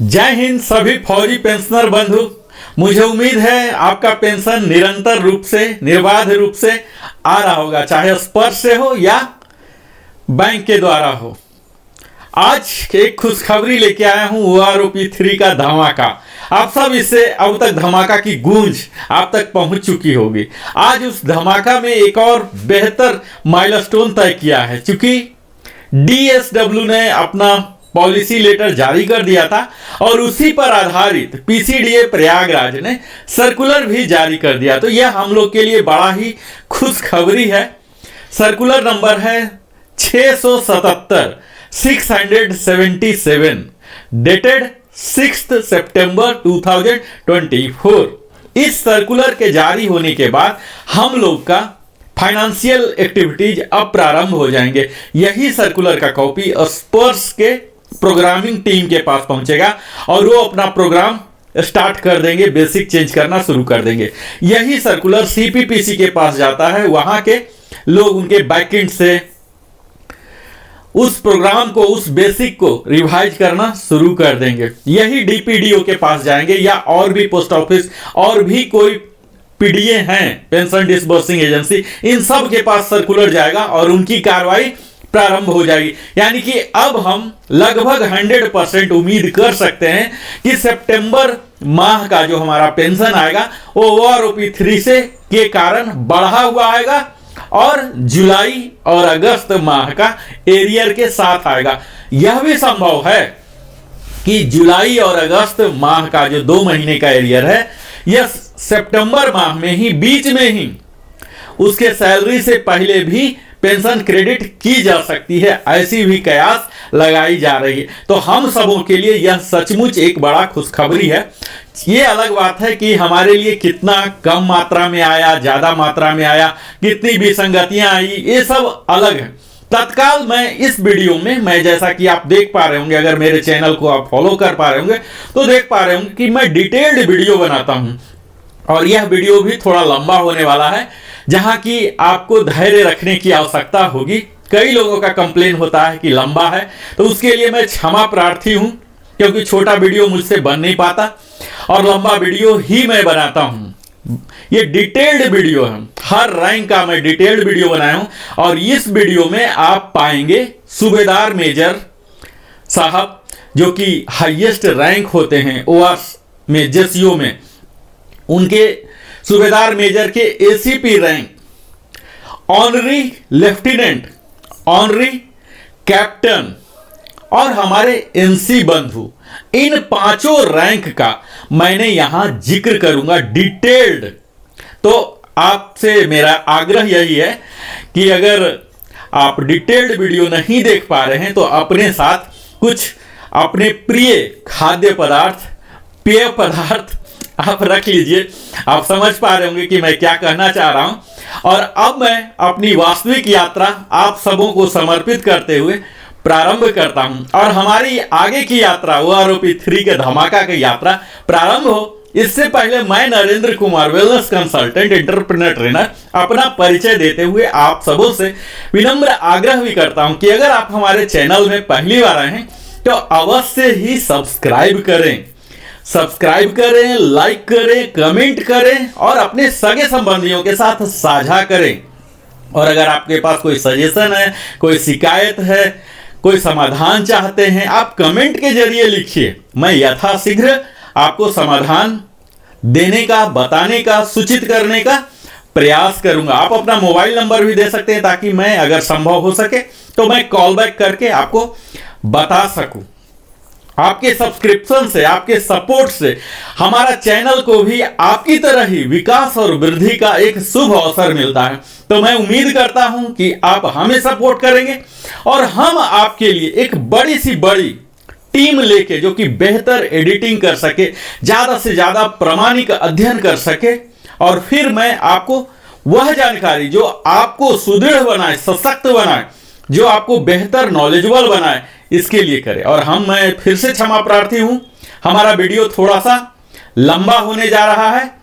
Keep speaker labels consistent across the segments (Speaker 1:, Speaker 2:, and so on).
Speaker 1: जय हिंद सभी फौजी पेंशनर बंधु। मुझे उम्मीद है आपका पेंशन निरंतर रूप से निर्बाध रूप से आ रहा होगा, चाहे स्पर्श से हो या बैंक के द्वारा हो। आज एक खुशखबरी लेके आया हूं OROP 3 का धमाका। आप सब इससे अब तक धमाका की गूंज आप तक पहुंच चुकी होगी। आज उस धमाका में एक और बेहतर माइलस्टोन तय किया है, क्योंकि DSW ने अपना पॉलिसी लेटर जारी कर दिया था और उसी पर आधारित PCDA प्रयागराज ने सर्कुलर भी जारी कर दिया। तो यह हम लोग के लिए बड़ा ही खुशखबरी है। सर्कुलर नंबर है 677 डेटेड 6 सितंबर 2024। इस सर्कुलर के जारी होने के बाद हम लोग का फाइनेंशियल एक्टिविटीज अब प्रारंभ हो जाएंगे। यही सर्कुलर का कॉपी स्पर्श के प्रोग्रामिंग टीम के पास पहुंचेगा और वो अपना प्रोग्राम स्टार्ट कर देंगे, बेसिक चेंज करना शुरू कर देंगे। यही सर्कुलर CPPC के पास जाता है, वहां के लोग उनके बैकएंड से उस प्रोग्राम को, उस बेसिक को रिवाइज करना शुरू कर देंगे। यही DPDO के पास जाएंगे या और भी पोस्ट ऑफिस और भी कोई PDA हैं, पेंशन डिसबर्सिंग एजेंसी, इन सब के पास सर्कुलर जाएगा और उनकी कार्रवाई प्रारंभ हो जाएगी। यानी कि अब हम लगभग 100% उम्मीद कर सकते हैं कि सितंबर माह का जो हमारा पेंशन आएगा वो OROP 3 से के कारण बढ़ा हुआ आएगा और जुलाई और अगस्त माह का एरियर के साथ आएगा। यह भी संभव है कि जुलाई और अगस्त माह का जो 2 महीने का एरियर है, यह सितंबर माह में ही, बीच में ही उसके सैलरी से पहले भी पेंशन क्रेडिट की जा सकती है। ऐसी भी कयास लगाई जा रही है। तो हम सबों के लिए यह सचमुच एक बड़ा खुशखबरी है। ये अलग बात है कि हमारे लिए कितना कम मात्रा में आया, ज्यादा मात्रा में आया, कितनी विसंगतियां आई, ये सब अलग है। तत्काल मैं इस वीडियो में, मैं जैसा कि आप देख पा रहे होंगे, अगर मेरे चैनल को आप फॉलो कर पा रहे होंगे तो देख पा रहे होंगे कि मैं डिटेल्ड वीडियो बनाता हूं और यह वीडियो भी थोड़ा लंबा होने वाला है, जहां की आपको धैर्य रखने की आवश्यकता होगी। कई लोगों का कंप्लेन होता है कि लंबा है, तो उसके लिए मैं क्षमा प्रार्थी हूं, क्योंकि छोटा वीडियो मुझसे बन नहीं पाता और लंबा वीडियो ही मैं बनाता हूं। ये डिटेल्ड वीडियो है, हर रैंक का मैं डिटेल्ड वीडियो बनाया हूं और इस वीडियो में आप पाएंगे सूबेदार मेजर साहब, जो कि हाईएस्ट रैंक होते हैं OR में, JCO में, उनके सूबेदार मेजर के ACP rank, honorary lieutenant, honorary captain और हमारे NC बंधु, इन 5 रैंक का मैंने यहां जिक्र करूंगा डिटेल्ड। तो आपसे मेरा आग्रह यही है कि अगर आप डिटेल्ड वीडियो नहीं देख पा रहे हैं तो अपने साथ कुछ अपने प्रिय खाद्य पदार्थ, पेय पदार्थ आप रख लीजिए। आप समझ पा रहे होंगे कि मैं क्या कहना चाह रहा हूं। और अब मैं अपनी वास्तविक यात्रा आप सबों को समर्पित करते हुए प्रारंभ करता हूं और हमारी आगे की यात्रा OROP 3 के धमाका की यात्रा प्रारंभ हो, इससे पहले मैं Narendra Kumar, wellness consultant, entrepreneur trainer, अपना परिचय देते हुए आप सबों से विनम्र आग्रह भी करता हूं कि अगर आप हमारे चैनल में पहली बार आए हैं तो अवश्य ही सब्सक्राइब करें, लाइक करें, कमेंट करें और अपने सगे संबंधियों के साथ साझा करें। और अगर आपके पास कोई सजेशन है, कोई शिकायत है, कोई समाधान चाहते हैं, आप कमेंट के जरिए लिखिए। मैं यथाशीघ्र आपको समाधान देने का, बताने का, सूचित करने का प्रयास करूंगा। आप अपना मोबाइल नंबर भी दे सकते हैं ताकि मैं, अगर संभव हो सके तो मैं कॉल बैक करके आपको बता सकूं। आपके सब्सक्रिप्शन से, आपके सपोर्ट से हमारा चैनल को भी आपकी तरह ही विकास और वृद्धि का एक शुभ अवसर मिलता है। तो मैं उम्मीद करता हूं कि आप हमें सपोर्ट करेंगे और हम आपके लिए एक बड़ी सी बड़ी टीम लेके, जो कि बेहतर एडिटिंग कर सके, ज्यादा से ज्यादा प्रामाणिक अध्ययन कर सके और फिर मैं आपको वह जानकारी जो आपको सुदृढ़ बनाए, सशक्त बनाए, जो आपको बेहतर नॉलेजेबल बनाए, इसके लिए करें। और मैं फिर से क्षमा प्रार्थी हूं, हमारा वीडियो थोड़ा सा लंबा होने जा रहा है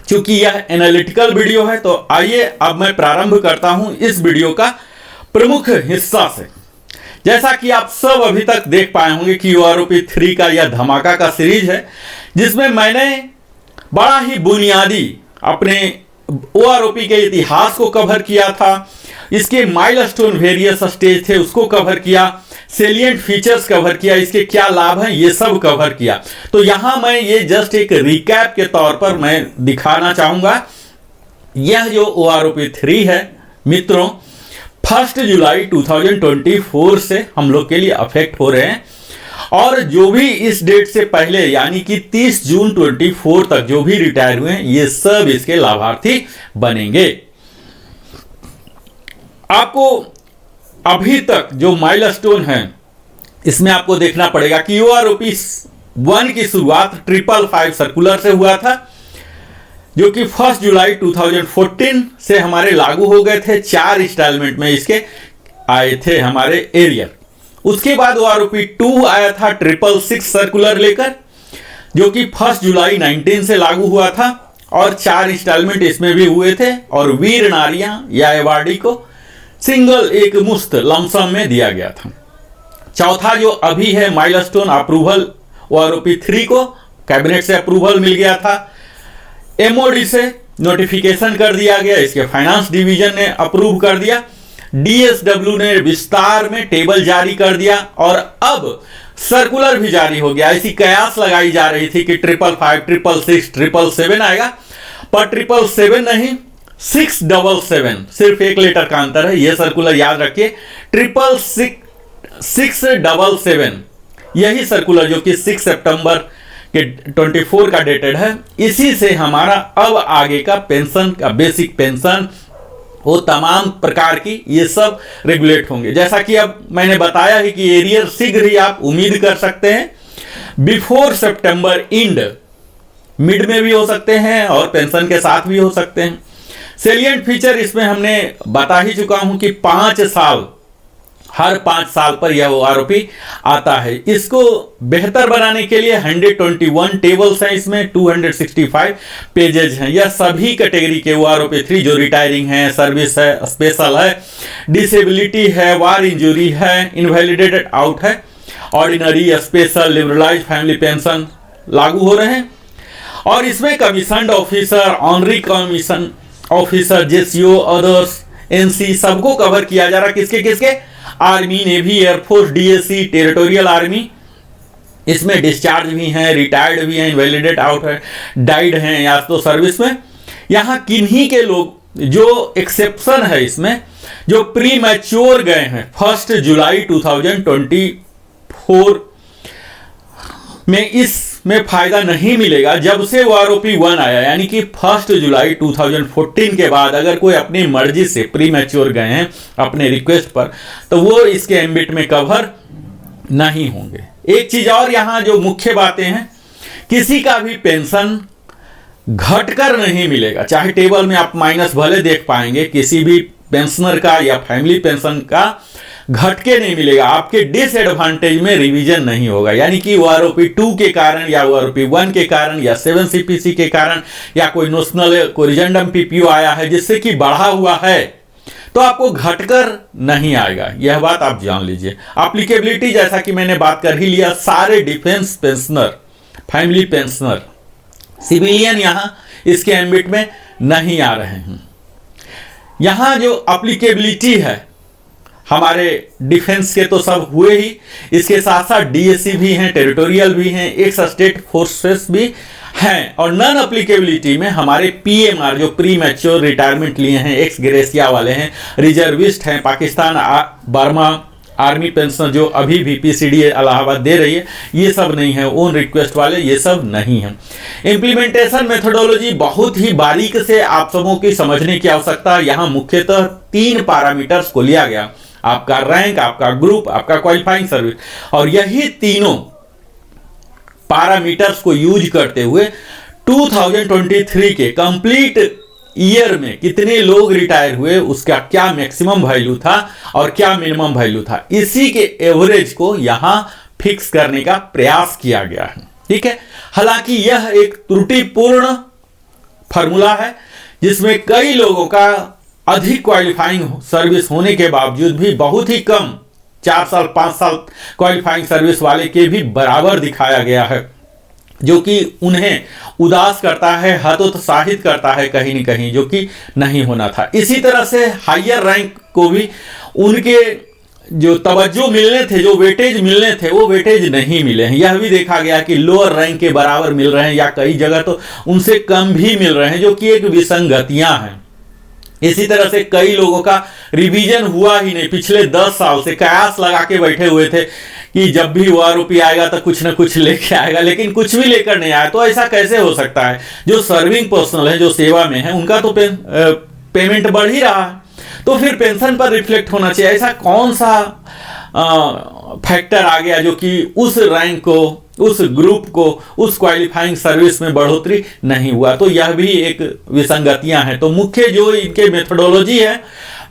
Speaker 1: क्योंकि यह एनालिटिकल वीडियो है। तो आइए अब मैं प्रारंभ करता हूं इस वीडियो का प्रमुख हिस्सा से। जैसा कि आप सब अभी तक देख पाए होंगे कि OROP 3 का यह धमाका का सीरीज है, जिसमें मैंने बड़ा ही बुनियादी अपने OROP के इतिहास को कवर किया था, इसके माइलस्टोन वेरियस स्टेज थे उसको कवर किया, सेलिएंट फीचर्स कवर किया, इसके क्या लाभ हैं ये सब कवर किया। तो यहां मैं ये जस्ट एक रिकैप के तौर पर मैं दिखाना चाहूंगा। यह जो OROP 3 है मित्रों, 1 जुलाई 2024 से हम लोग के लिए अफेक्ट हो रहे हैं, और जो भी इस डेट से पहले यानी कि 30 जून 24 तक जो भी रिटायर हुए हैं ये सब इसके लाभार्थी बनेंगे। आपको अभी तक जो माइलस्टोन है इसमें आपको देखना पड़ेगा कि OROP 1 की शुरुआत 555 सर्कुलर से हुआ था, जो कि 1 जुलाई 2014 से हमारे लागू हो गए थे। 4 इंस्टॉलमेंट में इसके आए थे हमारे एरियर। उसके बाद OROP 2 आया था 666 सर्कुलर लेकर, जो कि 1 जुलाई 19 से लागू हुआ था, और 4 इंस्टॉलमेंट इसमें भी हुए थे, और वीर नारियां या एवार्डी को सिंगल एक मुश्त लमसम में दिया गया था। चौथा जो अभी है माइलस्टोन अप्रूवल, OROP 3 को कैबिनेट से अप्रूवल मिल गया था, MOD से नोटिफिकेशन कर दिया गया, इसके फाइनेंस डिवीजन ने अप्रूव कर दिया, DSW ने विस्तार में टेबल जारी कर दिया, और अब सर्कुलर भी जारी हो गया। ऐसी कयास लगाई जा रही थी कि 555, 666, 777 आएगा, पर 777 नहीं 677, सिर्फ 1 लेटर का अंतर है। यह सर्कुलर याद रखिए, 677 यही सर्कुलर जो कि 6 सितंबर के 24 का डेटेड है, इसी से हमारा अब आगे का पेंशन का बेसिक पेंशन वो तमाम प्रकार की ये सब रेगुलेट होंगे। जैसा कि अब मैंने बताया है कि एरियर शीघ्र ही आप उम्मीद कर सकते हैं, बिफोर सितंबर एंड, मिड में भी हो सकते हैं और पेंशन के साथ भी हो सकते हैं। सेलिएंट फीचर इसमें हमने बता ही चुका हूं कि 5 साल, हर 5 साल पर यह OROP आता है। इसको बेहतर बनाने के लिए 121 टेबल्स हैं, इसमें 265 पेजेज हैं। यह सभी कैटेगरी के OROP 3 जो रिटायरिंग है, सर्विस है, स्पेशल है, डिसेबिलिटी है, वार इंजरी है, इनवैलिडेटेड आउट है, ordinary, special, liberalise family pension लागू हो रहे हैं। और इसमें commissioned officer, honorary commission officer, JCO, others, NC सबको कवर किया जा रहा है। किसके किसके? Army, navy, air force, DSC, territorial army, इसमें डिस्चार्ज भी हैं, रिटायर्ड भी हैं, इनवैलिडेट आउट है, डाइड हैं या तो सर्विस में। यहाँ किन्हीं के लोग जो एक्सेप्शन है इसमें, जो प्री मैच्योर गए हैं 1 जुलाई 2024 में, इसमें फायदा नहीं मिलेगा। जब से OROP 1 आया यानी कि 1 जुलाई 2014 के बाद अगर कोई अपनी मर्जी से प्री मैच्योर गए हैं अपने रिक्वेस्ट पर, तो वो इसके एम्बिट में कवर नहीं होंगे। एक चीज और यहां जो मुख्य बातें हैं, किसी का भी पेंशन घटकर नहीं मिलेगा। चाहे टेबल में आप माइनस भले देख पाएंगे, किसी भी पेंशनर का या फैमिली पेंशन का घटके नहीं मिलेगा। आपके डिसएडवांटेज में रिवीजन नहीं होगा, यानी कि OROP 2 के कारण या OROP 1 के कारण या 7 CPC के कारण या कोई नोशनल कोरिजेंडम PPO आया है जिससे कि बढ़ा हुआ है, तो आपको घटकर नहीं आएगा। यह बात आप जान लीजिए। एप्लीकेबिलिटी जैसा कि मैंने बात कर ही लिया, सारे defence pensioner, family pensioner, civilian यहां इसके एम्बिट में नहीं आ रहे हैं। यहां जो एप्लीकेबिलिटी है हमारे डिफेंस के तो सब हुए ही, इसके साथ साथ DSC भी हैं, टेरिटोरियल भी हैं, एक्स स्टेट फोर्सेस भी हैं, और नॉन एप्लीकेबिलिटी में हमारे PMR जो प्री मैच्योर रिटायरमेंट लिए हैं, एक्स ग्रेसिया वाले हैं, रिजर्विस्ट हैं, पाकिस्तान बर्मा आर्मी पेंशन जो अभी भी PCD इलाहाबाद दे रही है, ये सब नहीं है। ओन रिक्वेस्ट वाले ये सब नहीं है। इम्प्लीमेंटेशन मेथोडोलॉजी बहुत ही बारीक से आप सबों की समझने की आवश्यकता है। यहाँ मुख्यतः 3 पैरामीटर्स को लिया गया, आपका रैंक, आपका ग्रुप, आपका क्वालिफाइंग सर्विस, और यही तीनों पैरामीटर्स को यूज करते हुए 2023 के कंप्लीट ईयर में कितने लोग रिटायर हुए, उसका क्या मैक्सिमम वैल्यू था और क्या मिनिमम वैल्यू था, इसी के एवरेज को यहां फिक्स करने का प्रयास किया गया है। ठीक है, हालांकि यह एक त्रुटिपूर्ण फॉर्मूला है जिसमें कई लोगों का अधिक क्वालिफाइंग सर्विस होने के बावजूद भी बहुत ही कम 4 साल 5 साल क्वालिफाइंग सर्विस वाले के भी बराबर दिखाया गया है, जो कि उन्हें उदास करता है, हतोत्साहित करता है कहीं न कहीं, जो कि नहीं होना था। इसी तरह से हायर रैंक को भी उनके जो तवज्जो मिलने थे, जो वेटेज मिलने थे, वो वेटेज नहीं मिले हैं। यह भी देखा गया कि लोअर रैंक के बराबर मिल रहे हैं या कई जगह तो उनसे कम भी मिल रहे हैं, जो कि एक विसंगतियां हैं। इसी तरह से कई लोगों का रिवीजन हुआ ही नहीं, पिछले 10 साल से कयास लगा के बैठे हुए थे कि जब भी वो आरोपी आएगा तो कुछ ना कुछ लेके आएगा, लेकिन कुछ भी लेकर नहीं आया। तो ऐसा कैसे हो सकता है? जो सर्विंग पर्सनल है, जो सेवा में है, उनका तो पेमेंट बढ़ ही रहा है, तो फिर पेंशन पर रिफ्लेक्ट होना चाहिए। ऐसा कौन सा फैक्टर आ गया जो कि उस रैंक को, उस ग्रुप को, उस क्वालिफाइंग सर्विस में बढ़ोतरी नहीं हुआ? तो यह भी एक विसंगतियां हैं। तो मुख्य जो इनके मेथोडोलॉजी है,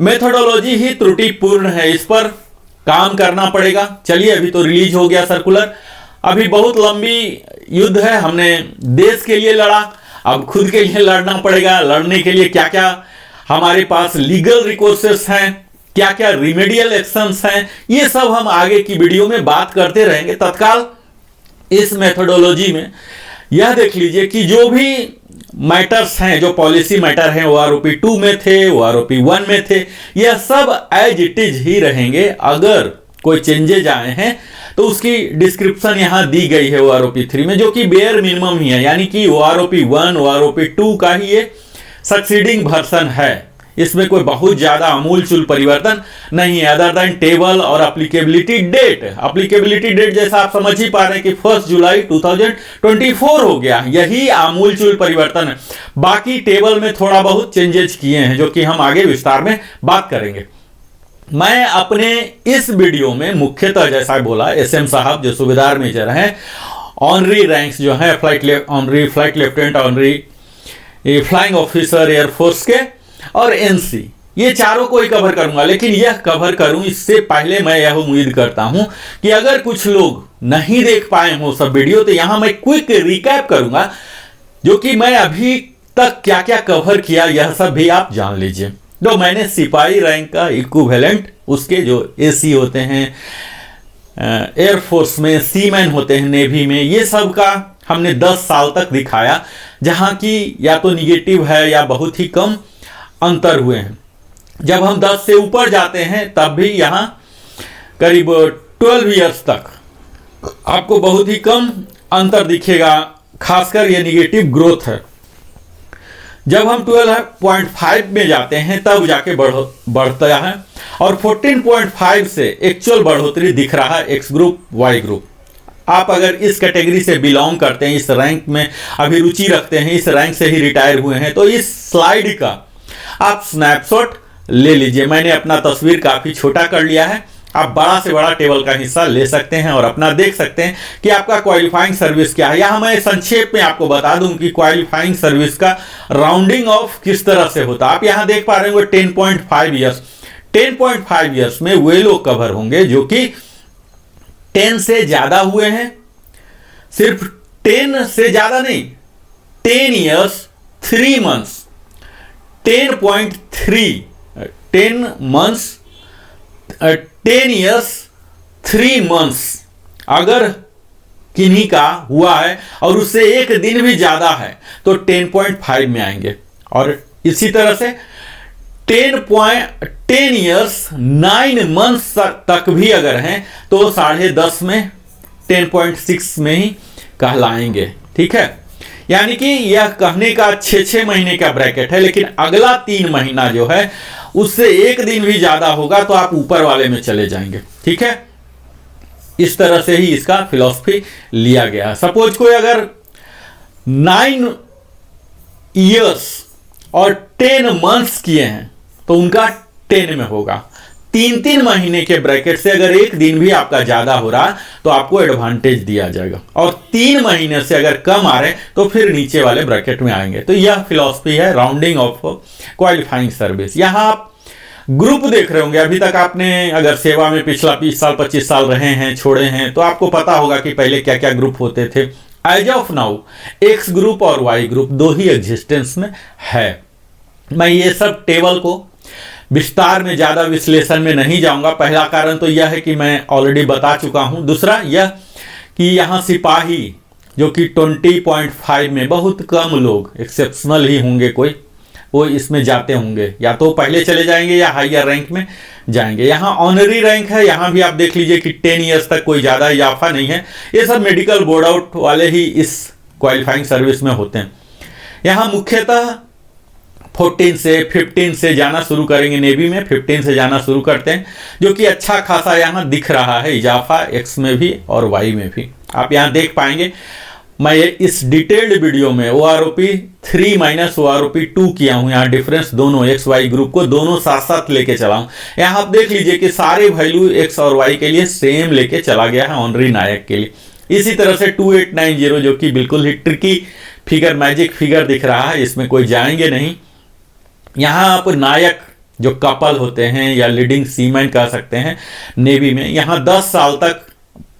Speaker 1: मेथोडोलॉजी ही त्रुटिपूर्ण है, इस पर काम करना पड़ेगा। चलिए, अभी तो रिलीज हो गया सर्कुलर, अभी बहुत लंबी युद्ध है, हमने देश के लिए लड़ा, अब खुद के लिए लड़ना पड़ेगा। लड़ने के लिए क्या क्या हमारे पास लीगल रिकोर्सेस हैं, क्या क्या रिमेडियल एक्शंस हैं, ये सब हम आगे की वीडियो में बात करते रहेंगे। तत्काल इस मेथोडोलॉजी में यह देख लीजिए कि जो भी मैटर्स हैं, जो पॉलिसी मैटर हैं, वो आरोपी 2 में थे, वो आरोपी 1 में थे, यह सब एज इट इज ही रहेंगे। अगर कोई चेंजेज आए हैं तो उसकी डिस्क्रिप्शन यहां दी गई है वो आरोपी 3 में, जो कि बेयर मिनिमम ही है, यानी कि वो आरोपी 1, वो आरोपी 2 का ही ये सक्सीडिंग वर्जन है। इसमें कोई बहुत ज्यादा अमूलचूल परिवर्तन नहीं है, अदर देन टेबल और एप्लीकेबिलिटी डेट। एप्लीकेबिलिटी डेट जैसा आप समझ ही पा रहे हैं कि 1 जुलाई 2024 हो गया, यही आमूलचूल परिवर्तन है। बाकी टेबल में थोड़ा बहुत चेंजेस किए हैं, जो कि हम आगे विस्तार में बात करेंगे। मैं अपने इस वीडियो में मुख्यतः जैसा बोला, एसएम साहब जो सूबेदार मेजर हैं, ऑनरी रैंक्स जो है, honorary flight lieutenant, honorary flying officer air force के, और एनसी, ये चारों को ही कवर करूंगा। लेकिन यह कवर करूं इससे पहले मैं यह उम्मीद करता हूं कि अगर कुछ लोग नहीं देख पाए हो सब वीडियो, तो यहां मैं क्विक रिकैप करूंगा, जो कि मैं अभी तक क्या क्या कवर किया, यह सब भी आप जान लीजिए। तो मैंने सिपाही रैंक का इक्विवेलेंट, उसके जो एसी होते हैं एयरफोर्स में, सीमैन होते हैं नेवी में, ये सब का हमने 10 साल तक दिखाया, जहां की या तो निगेटिव है या बहुत ही कम अंतर हुए हैं। जब हम 10 से ऊपर जाते हैं तब भी यहां करीब 12 इयर्स तक आपको बहुत ही कम अंतर दिखेगा, खासकर ये निगेटिव ग्रोथ है। जब हम 12.5 में जाते हैं तब जाके बढ़ता है, और 14.5 से एक्चुअल बढ़ोतरी दिख रहा है एक्स ग्रुप, वाई ग्रुप। आप अगर इस कैटेगरी से बिलोंग करते हैं, इस रैंक में अभी रुचि रखते हैं, इस रैंक से ही रिटायर हुए हैं, तो इस स्लाइड का आप स्नैपशॉट ले लीजिए। मैंने अपना तस्वीर काफी छोटा कर लिया है, आप बड़ा से बड़ा टेबल का हिस्सा ले सकते हैं और अपना देख सकते हैं कि आपका क्वालिफाइंग सर्विस क्या है। यहां मैं संक्षेप में आपको बता दूं कि क्वालिफाइंग सर्विस का राउंडिंग ऑफ किस तरह से होता है। आप यहां देख पा रहे हैं 10.5 ईयर्स। 10.5 ईयर्स में वे लोग कवर होंगे जो कि 10 से ज्यादा हुए हैं, सिर्फ 10 से ज्यादा नहीं, 10 years 3 months, 10.3, 10 months, 10 years 3 months अगर किन्हीं का हुआ है और उससे एक दिन भी ज्यादा है तो 10.5 में आएंगे। और इसी तरह से 10 ईयर्स 9 मंथ्स तक भी अगर हैं तो 10.5 में 10.6 में ही कहलाएंगे। ठीक है, यानी कि यह कहने का 6 महीने का ब्रैकेट है, लेकिन अगला 3 महीना जो है उससे एक दिन भी ज्यादा होगा तो आप ऊपर वाले में चले जाएंगे। ठीक है, इस तरह से ही इसका फिलॉसफी लिया गया है। सपोज कोई अगर 9 ईयर्स और 10 मंथ्स किए हैं तो उनका 10 में होगा। 3 महीने के ब्रैकेट से अगर एक दिन भी आपका ज्यादा हो रहा तो आपको एडवांटेज दिया जाएगा, और 3 महीने से अगर कम आ रहे तो फिर नीचे वाले ब्रैकेट में आएंगे। तो यह फिलॉसफी है राउंडिंग ऑफ क्वालिफाइंग सर्विस। यहां आप ग्रुप देख रहे होंगे, अभी तक आपने अगर सेवा में पिछला 20 साल 25 साल रहे हैं, छोड़े हैं, तो आपको पता होगा कि पहले क्या क्या ग्रुप होते थे। As of now X group और वाई ग्रुप 2 ही एग्जिस्टेंस में है। मैं ये सब टेबल को विस्तार में ज़्यादा विश्लेषण में नहीं जाऊंगा। पहला कारण तो यह है कि मैं ऑलरेडी बता चुका हूं। दूसरा यह कि यहाँ सिपाही जो कि 20.5 में बहुत कम लोग, एक्सेप्शनल ही होंगे कोई, वो इसमें जाते होंगे, या तो पहले चले जाएंगे या हायर रैंक में जाएंगे। यहाँ ऑनरी रैंक है, यहाँ भी आप देख लीजिए कि 10 ईयर्स तक कोई ज़्यादा इजाफा नहीं है। ये सब मेडिकल बोर्ड आउट वाले ही इस क्वालिफाइंग सर्विस में होते हैं। यहाँ मुख्यतः 14 से 15 से जाना शुरू करेंगे, नेवी में 15 से जाना शुरू करते हैं, जो कि अच्छा खासा यहाँ दिख रहा है इजाफा, एक्स में भी और वाई में भी। आप यहाँ देख पाएंगे, मैं इस डिटेल्ड वीडियो में OROP 3 माइनस OROP 2 किया हूँ। यहाँ डिफरेंस दोनों एक्स वाई ग्रुप को दोनों साथ साथ लेके चला हूँ। यहाँ आप देख लीजिए कि सारे वैल्यू एक्स और वाई के लिए सेम लेके चला गया है ऑनरी नायक के लिए। इसी तरह से 2890 जो कि बिल्कुल ही ट्रिकी फिगर, मैजिक फिगर दिख रहा है, इसमें कोई जाएंगे नहीं। यहाँ आप नायक जो कपल होते हैं या लीडिंग सीमैन कह सकते हैं नेवी में, यहाँ 10 साल तक,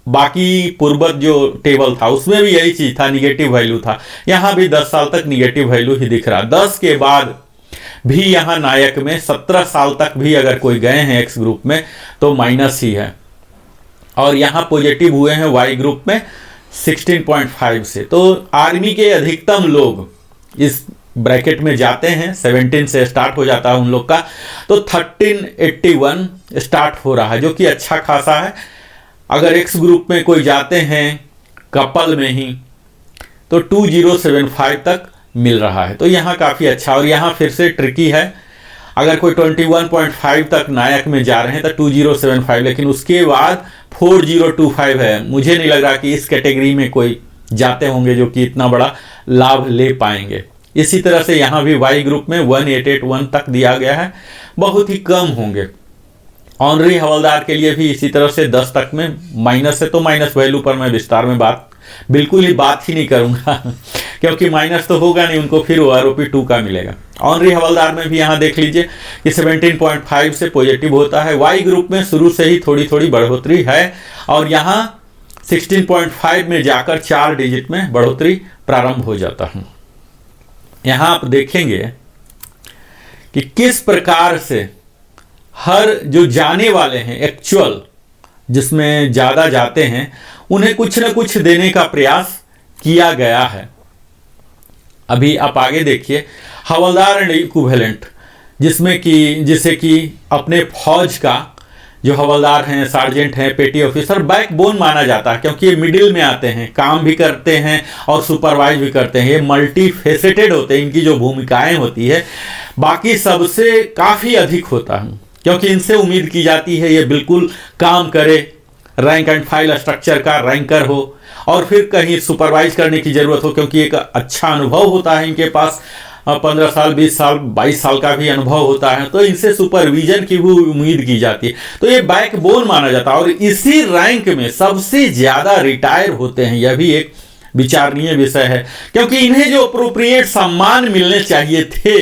Speaker 1: बाकी पूर्वत जो टेबल था उसमें भी यही चीज था, निगेटिव वैल्यू था। यहाँ भी 10 साल तक निगेटिव वैल्यू ही दिख रहा। 10 के बाद भी यहाँ नायक में 17 साल तक भी अगर कोई गए हैं एक्स ग्रुप में तो माइनस ही है, और यहाँ पॉजिटिव हुए हैं वाई ग्रुप में 16.5 से। तो आर्मी के अधिकतम लोग इस ब्रैकेट में जाते हैं, 17 से स्टार्ट हो जाता है उन लोग का, तो 1381 स्टार्ट हो रहा है, जो कि अच्छा खासा है। अगर एक्स ग्रुप में कोई जाते हैं कपल में ही तो 2075 तक मिल रहा है, तो यहाँ काफ़ी अच्छा। और यहाँ फिर से ट्रिकी है, अगर कोई 21.5 तक नायक में जा रहे हैं तो 2075, लेकिन उसके बाद 4025 है। मुझे नहीं लग रहा कि इस कैटेगरी में कोई जाते होंगे जो कि इतना बड़ा लाभ ले पाएंगे। इसी तरह से यहाँ भी वाई ग्रुप में 1881 तक दिया गया है, बहुत ही कम होंगे। ऑनरी हवलदार के लिए भी इसी तरह से 10 तक में माइनस है, तो माइनस वैल्यू पर मैं विस्तार में बिल्कुल ही बात ही नहीं करूंगा क्योंकि माइनस तो होगा नहीं, उनको फिर OROP 2 का मिलेगा। ऑनरी हवलदार में भी यहाँ देख लीजिए कि 17.5 से पॉजिटिव होता है। वाई ग्रुप में शुरू से ही थोड़ी थोड़ी बढ़ोतरी है, और यहाँ 16.5 में जाकर 4 डिजिट में बढ़ोतरी प्रारंभ हो जाता है। यहाँ आप देखेंगे कि किस प्रकार से हर जो जाने वाले हैं एक्चुअल, जिसमें ज़्यादा जाते हैं, उन्हें कुछ न कुछ देने का प्रयास किया गया है। अभी आप आगे देखिए, हवलदार एंड इक्विवेलेंट, जिसे कि अपने फौज का जो हवलदार हैं, सार्जेंट हैं, पेटी ऑफिसर बैकबोन माना जाता है, क्योंकि ये मिडिल में आते हैं, काम भी करते हैं और सुपरवाइज भी करते हैं। ये मल्टी फेसेटेड होते हैं, इनकी जो भूमिकाएं होती है बाकी सबसे काफ़ी अधिक होता है, क्योंकि इनसे उम्मीद की जाती है ये बिल्कुल काम करे, रैंक एंड फाइल स्ट्रक्चर का रैंकर हो, और फिर कहीं सुपरवाइज करने की ज़रूरत हो, क्योंकि एक अच्छा अनुभव होता है इनके पास, 15 साल 20 साल 22 साल का भी अनुभव होता है, तो इनसे सुपरविजन की भी उम्मीद की जाती है। तो ये बैकबोन माना जाता है, और इसी रैंक में सबसे ज़्यादा रिटायर होते हैं। यह भी एक विचारणीय विषय है, क्योंकि इन्हें जो अप्रोप्रिएट सम्मान मिलने चाहिए थे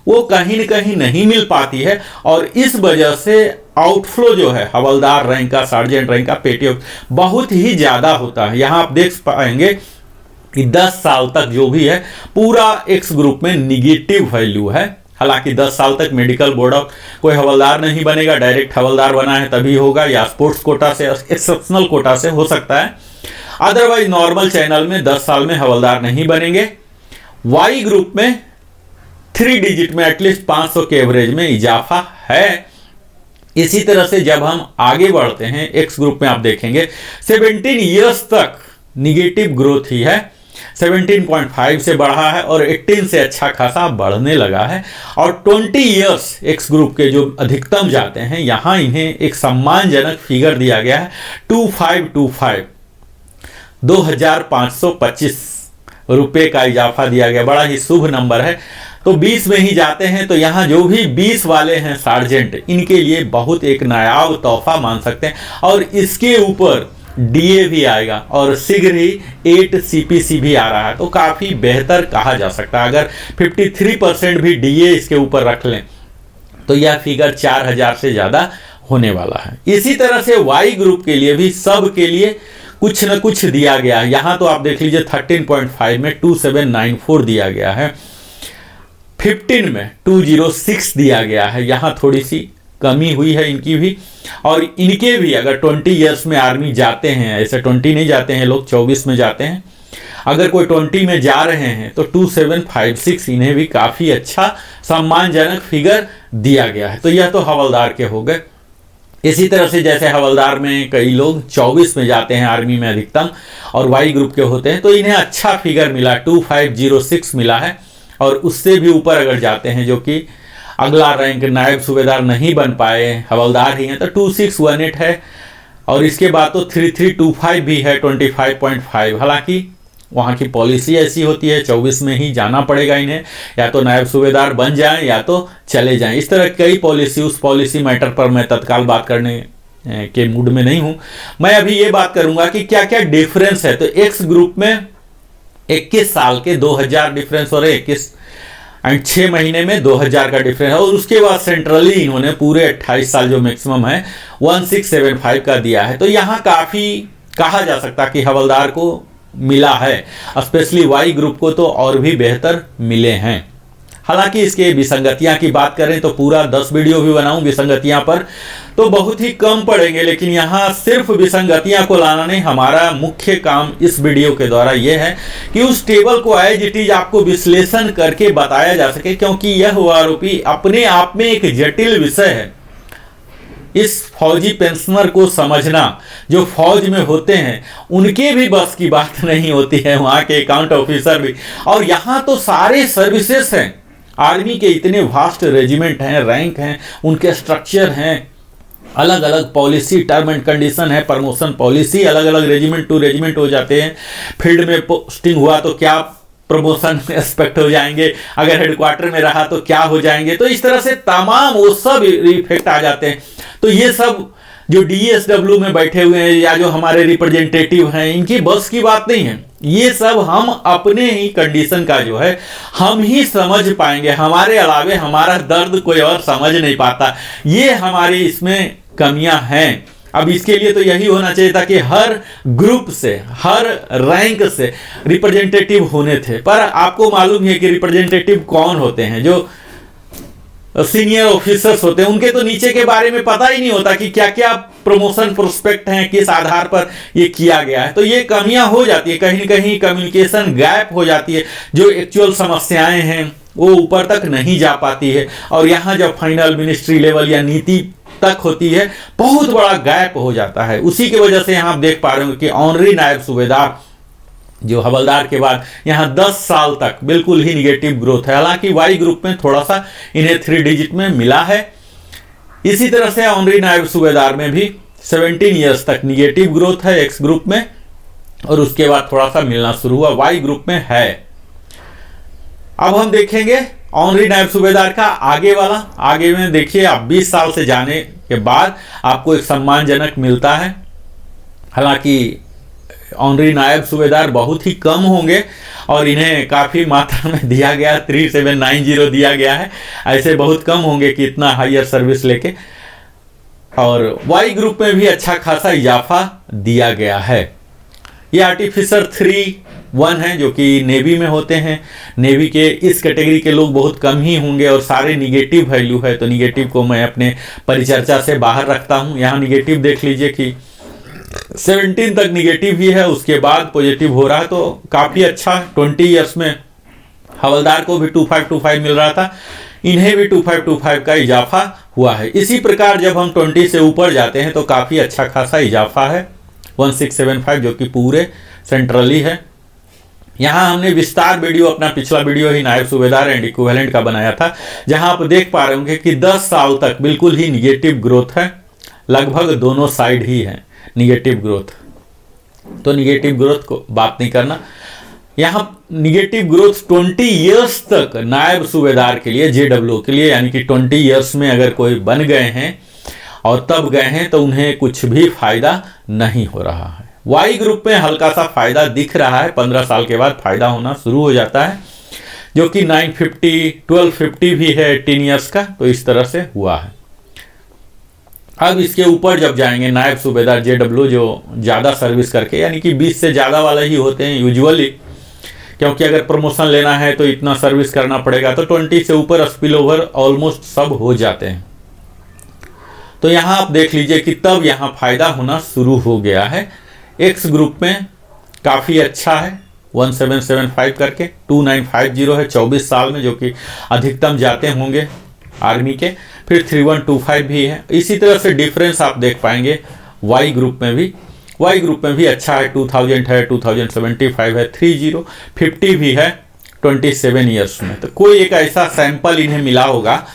Speaker 1: वो कहीं न कहीं नहीं मिल पाती है, और इस वजह से आउटफ्लो जो है हवलदार रैंक का, सार्जेंट रैंक का, पेटी बहुत ही ज़्यादा होता है। यहाँ आप देख पाएंगे कि 10 साल तक जो भी है पूरा एक्स ग्रुप में निगेटिव वैल्यू है। हालांकि 10 साल तक मेडिकल बोर्ड ऑफ कोई हवलदार नहीं बनेगा, डायरेक्ट हवलदार बना है तभी होगा, या स्पोर्ट्स कोटा से, एक्सेप्शनल कोटा से हो सकता है। अदरवाइज नॉर्मल चैनल में 10 साल में हवलदार नहीं बनेंगे। वाई ग्रुप में 3 डिजिट में एटलीस्ट 500 के एवरेज में इजाफा है। इसी तरह से जब हम आगे बढ़ते हैं एक्स ग्रुप में आप देखेंगे 17 ईयर्स तक निगेटिव ग्रोथ ही है, 17.5 से बढ़ा है और 18 से अच्छा खासा बढ़ने लगा है। और 20 ईयर्स एक्स ग्रुप के जो अधिकतम जाते हैं, यहाँ इन्हें एक सम्मानजनक फिगर दिया गया है 2525, 2525 रुपये का इजाफा दिया गया। बड़ा ही शुभ नंबर है। तो 20 में ही जाते हैं, तो यहाँ जो भी 20 वाले हैं सार्जेंट, इनके लिए बहुत एक नायाब तोहफा मान सकते हैं। और इसके ऊपर DA भी आएगा, और शीघ्र ही 8 CPC भी आ रहा है, तो काफ़ी बेहतर कहा जा सकता है। अगर 53% भी DA इसके ऊपर रख लें तो यह फिगर 4000 से ज़्यादा होने वाला है। इसी तरह से वाई ग्रुप के लिए भी सब के लिए कुछ न कुछ दिया गया है। यहाँ तो आप देख लीजिए 13.5 में 2794 दिया गया है। 15 में 206 दिया गया है। यहाँ थोड़ी सी कमी हुई है इनकी भी, और इनके भी अगर 20 ईयर्स में आर्मी जाते हैं, ऐसे 20 नहीं जाते हैं लोग, 24 में जाते हैं, अगर कोई 20 में जा रहे हैं तो 2756 इन्हें भी काफ़ी अच्छा सम्मानजनक फिगर दिया गया है। तो यह तो हवलदार के हो गए। इसी तरह से जैसे हवलदार में कई लोग 24 में जाते हैं आर्मी में अधिकतम, और वाई ग्रुप के होते हैं, तो इन्हें अच्छा फिगर मिला, 2506 मिला है। और उससे भी ऊपर अगर जाते हैं, जो कि अगला रैंक नायब सूबेदार नहीं बन पाए, हवलदार ही हैं, तो 2618 है। और इसके बाद तो 3325 भी है, 25.5। हालांकि वहाँ की पॉलिसी ऐसी होती है 24 में ही जाना पड़ेगा इन्हें, या तो नायब सूबेदार बन जाएं या तो चले जाएं। इस तरह कई पॉलिसी, उस पॉलिसी मैटर पर मैं तत्काल बात करने के मूड में नहीं हूँ। मैं अभी ये बात करूँगा कि क्या क्या डिफरेंस है। तो एक्स ग्रुप में 21 साल के 2000 डिफरेंस हो रहे, 21 एंड 6 महीने में 2000 का डिफरेंस है। और उसके बाद सेंट्रली इन्होंने पूरे 28 साल जो मैक्सिमम है 1675 का दिया है। तो यहाँ काफ़ी कहा जा सकता कि हवलदार को मिला है, स्पेशली वाई ग्रुप को तो और भी बेहतर मिले हैं। हालांकि इसके विसंगतियां की बात करें तो पूरा 10 वीडियो भी बनाऊं विसंगतियां पर, तो बहुत ही कम पड़ेंगे। लेकिन यहाँ सिर्फ विसंगतियां को लाना नहीं, हमारा मुख्य काम इस वीडियो के द्वारा यह है कि उस टेबल को एज इट इज आपको विश्लेषण करके बताया जा सके, क्योंकि यह ओआरओपी अपने आप में एक जटिल विषय है। इस फौजी पेंशनर को समझना, जो फौज में होते हैं उनके भी बस की बात नहीं होती है, वहाँ के अकाउंट ऑफिसर भी। और यहाँ तो सारे सर्विसेज हैं, आर्मी के इतने वास्ट रेजिमेंट हैं, रैंक हैं, उनके स्ट्रक्चर हैं, अलग अलग पॉलिसी, टर्म एंड कंडीशन है, प्रमोशन पॉलिसी अलग अलग रेजिमेंट टू रेजिमेंट हो जाते हैं। फील्ड में पोस्टिंग हुआ तो क्या प्रमोशन एक्सपेक्ट हो जाएंगे, अगर हेडक्वार्टर में रहा तो क्या हो जाएंगे। तो इस तरह से तमाम वो सब इफेक्ट आ जाते हैं। तो ये सब जो डीएसडब्ल्यू में बैठे हुए हैं या जो हमारे रिप्रेजेंटेटिव हैं, इनकी बस की बात नहीं है। ये सब हम अपने ही कंडीशन का जो है हम ही समझ पाएंगे, हमारे अलावे हमारा दर्द कोई और समझ नहीं पाता। ये हमारी इसमें कमियां हैं। अब इसके लिए तो यही होना चाहिए था कि हर ग्रुप से, हर रैंक से रिप्रेजेंटेटिव होने थे। पर आपको मालूम है कि रिप्रेजेंटेटिव कौन होते हैं, जो सीनियर ऑफिसर्स होते हैं, उनके तो नीचे के बारे में पता ही नहीं होता कि क्या क्या प्रमोशन प्रोस्पेक्ट हैं, किस आधार पर ये किया गया है। तो ये कमियां हो जाती है, कहीं न कहीं कम्युनिकेशन गैप हो जाती है, जो एक्चुअल समस्याएं हैं वो ऊपर तक नहीं जा पाती है। और यहाँ जब फाइनल मिनिस्ट्री लेवल या नीति तक होती है, बहुत बड़ा गैप हो जाता है। उसी की वजह से यहाँ आप देख पा रहे हो कि ऑनरी नायब सूबेदार जो हवलदार के बाद यहाँ 10 साल तक बिल्कुल ही निगेटिव ग्रोथ है। हालांकि वाई ग्रुप में थोड़ा सा इन्हें 3 डिजिट में मिला है। इसी तरह से ऑनरी नायब सूबेदार में भी 17 ईयर्स तक निगेटिव ग्रोथ है एक्स ग्रुप में, और उसके बाद थोड़ा सा मिलना शुरू हुआ, वाई ग्रुप में है। अब हम देखेंगे ऑनरी नायब सूबेदार का आगे वाला। आगे में देखिए, आप 20 साल से जाने के बाद आपको एक सम्मानजनक मिलता है। हालांकि ऑनरी नायब सूबेदार बहुत ही कम होंगे और इन्हें काफ़ी मात्रा में दिया गया, 3790 दिया गया है। ऐसे बहुत कम होंगे कि इतना हायर सर्विस लेके। और वाई ग्रुप में भी अच्छा खासा इजाफा दिया गया है। ये आर्टिफिसर 3-1 है, जो कि नेवी में होते हैं। नेवी के इस कैटेगरी के लोग बहुत कम ही होंगे और सारे निगेटिव वैल्यू है, तो निगेटिव को मैं अपने परिचर्चा से बाहर रखता हूँ। यहाँ निगेटिव देख लीजिए कि 17 तक निगेटिव ही है, उसके बाद पॉजिटिव हो रहा है, तो काफ़ी अच्छा। 20 ईयर्स में हवलदार को भी 2525 मिल रहा था, इन्हें भी 2525 का इजाफा हुआ है। इसी प्रकार जब हम 20 से ऊपर जाते हैं तो काफ़ी अच्छा खासा इजाफा है, 1675, जो कि पूरे सेंट्रली है। यहाँ हमने विस्तार वीडियो, अपना पिछला वीडियो ही नायब सूबेदार एंड इक्विवेलेंट का बनाया था, जहाँ आप देख पा रहे होंगे कि 10 साल तक बिल्कुल ही निगेटिव ग्रोथ है। लगभग दोनों साइड ही है निगेटिव ग्रोथ। तो निगेटिव ग्रोथ को बात नहीं करना। यहाँ निगेटिव ग्रोथ 20 ईयर्स तक नायब सूबेदार के लिए, जेडब्ल्यू के लिए, यानी कि 20 ईयर्स में अगर कोई बन गए हैं और तब गए हैं तो उन्हें कुछ भी फायदा नहीं हो रहा है। वाई ग्रुप में हल्का सा फायदा दिख रहा है, 15 साल के बाद फायदा होना शुरू हो जाता है, जो कि 950, 1250 भी है 18 ईयर्स का। तो इस तरह से हुआ है। अब इसके ऊपर जब जाएंगे नायब सूबेदार जेडब्ल्यू, जो ज़्यादा सर्विस करके, यानी कि 20 से ज़्यादा वाले ही होते हैं यूजुअली, क्योंकि अगर प्रमोशन लेना है तो इतना सर्विस करना पड़ेगा, तो 20 से ऊपर स्पिल ओवर ऑलमोस्ट सब हो जाते हैं। तो यहाँ आप देख लीजिए कि तब यहाँ फायदा होना शुरू हो गया है। एक्स ग्रुप में काफ़ी अच्छा है, 1775 करके 2950 है 24 साल में, जो कि अधिकतम जाते होंगे आर्मी के। फिर 3125 भी है। इसी तरह से डिफरेंस आप देख पाएंगे वाई ग्रुप में भी। वाई ग्रुप में भी अच्छा है, 2000 है, 2075 है, 3050 भी है 27 ईयर्स में। तो कोई एक ऐसा सैंपल इन्हें मिला होगा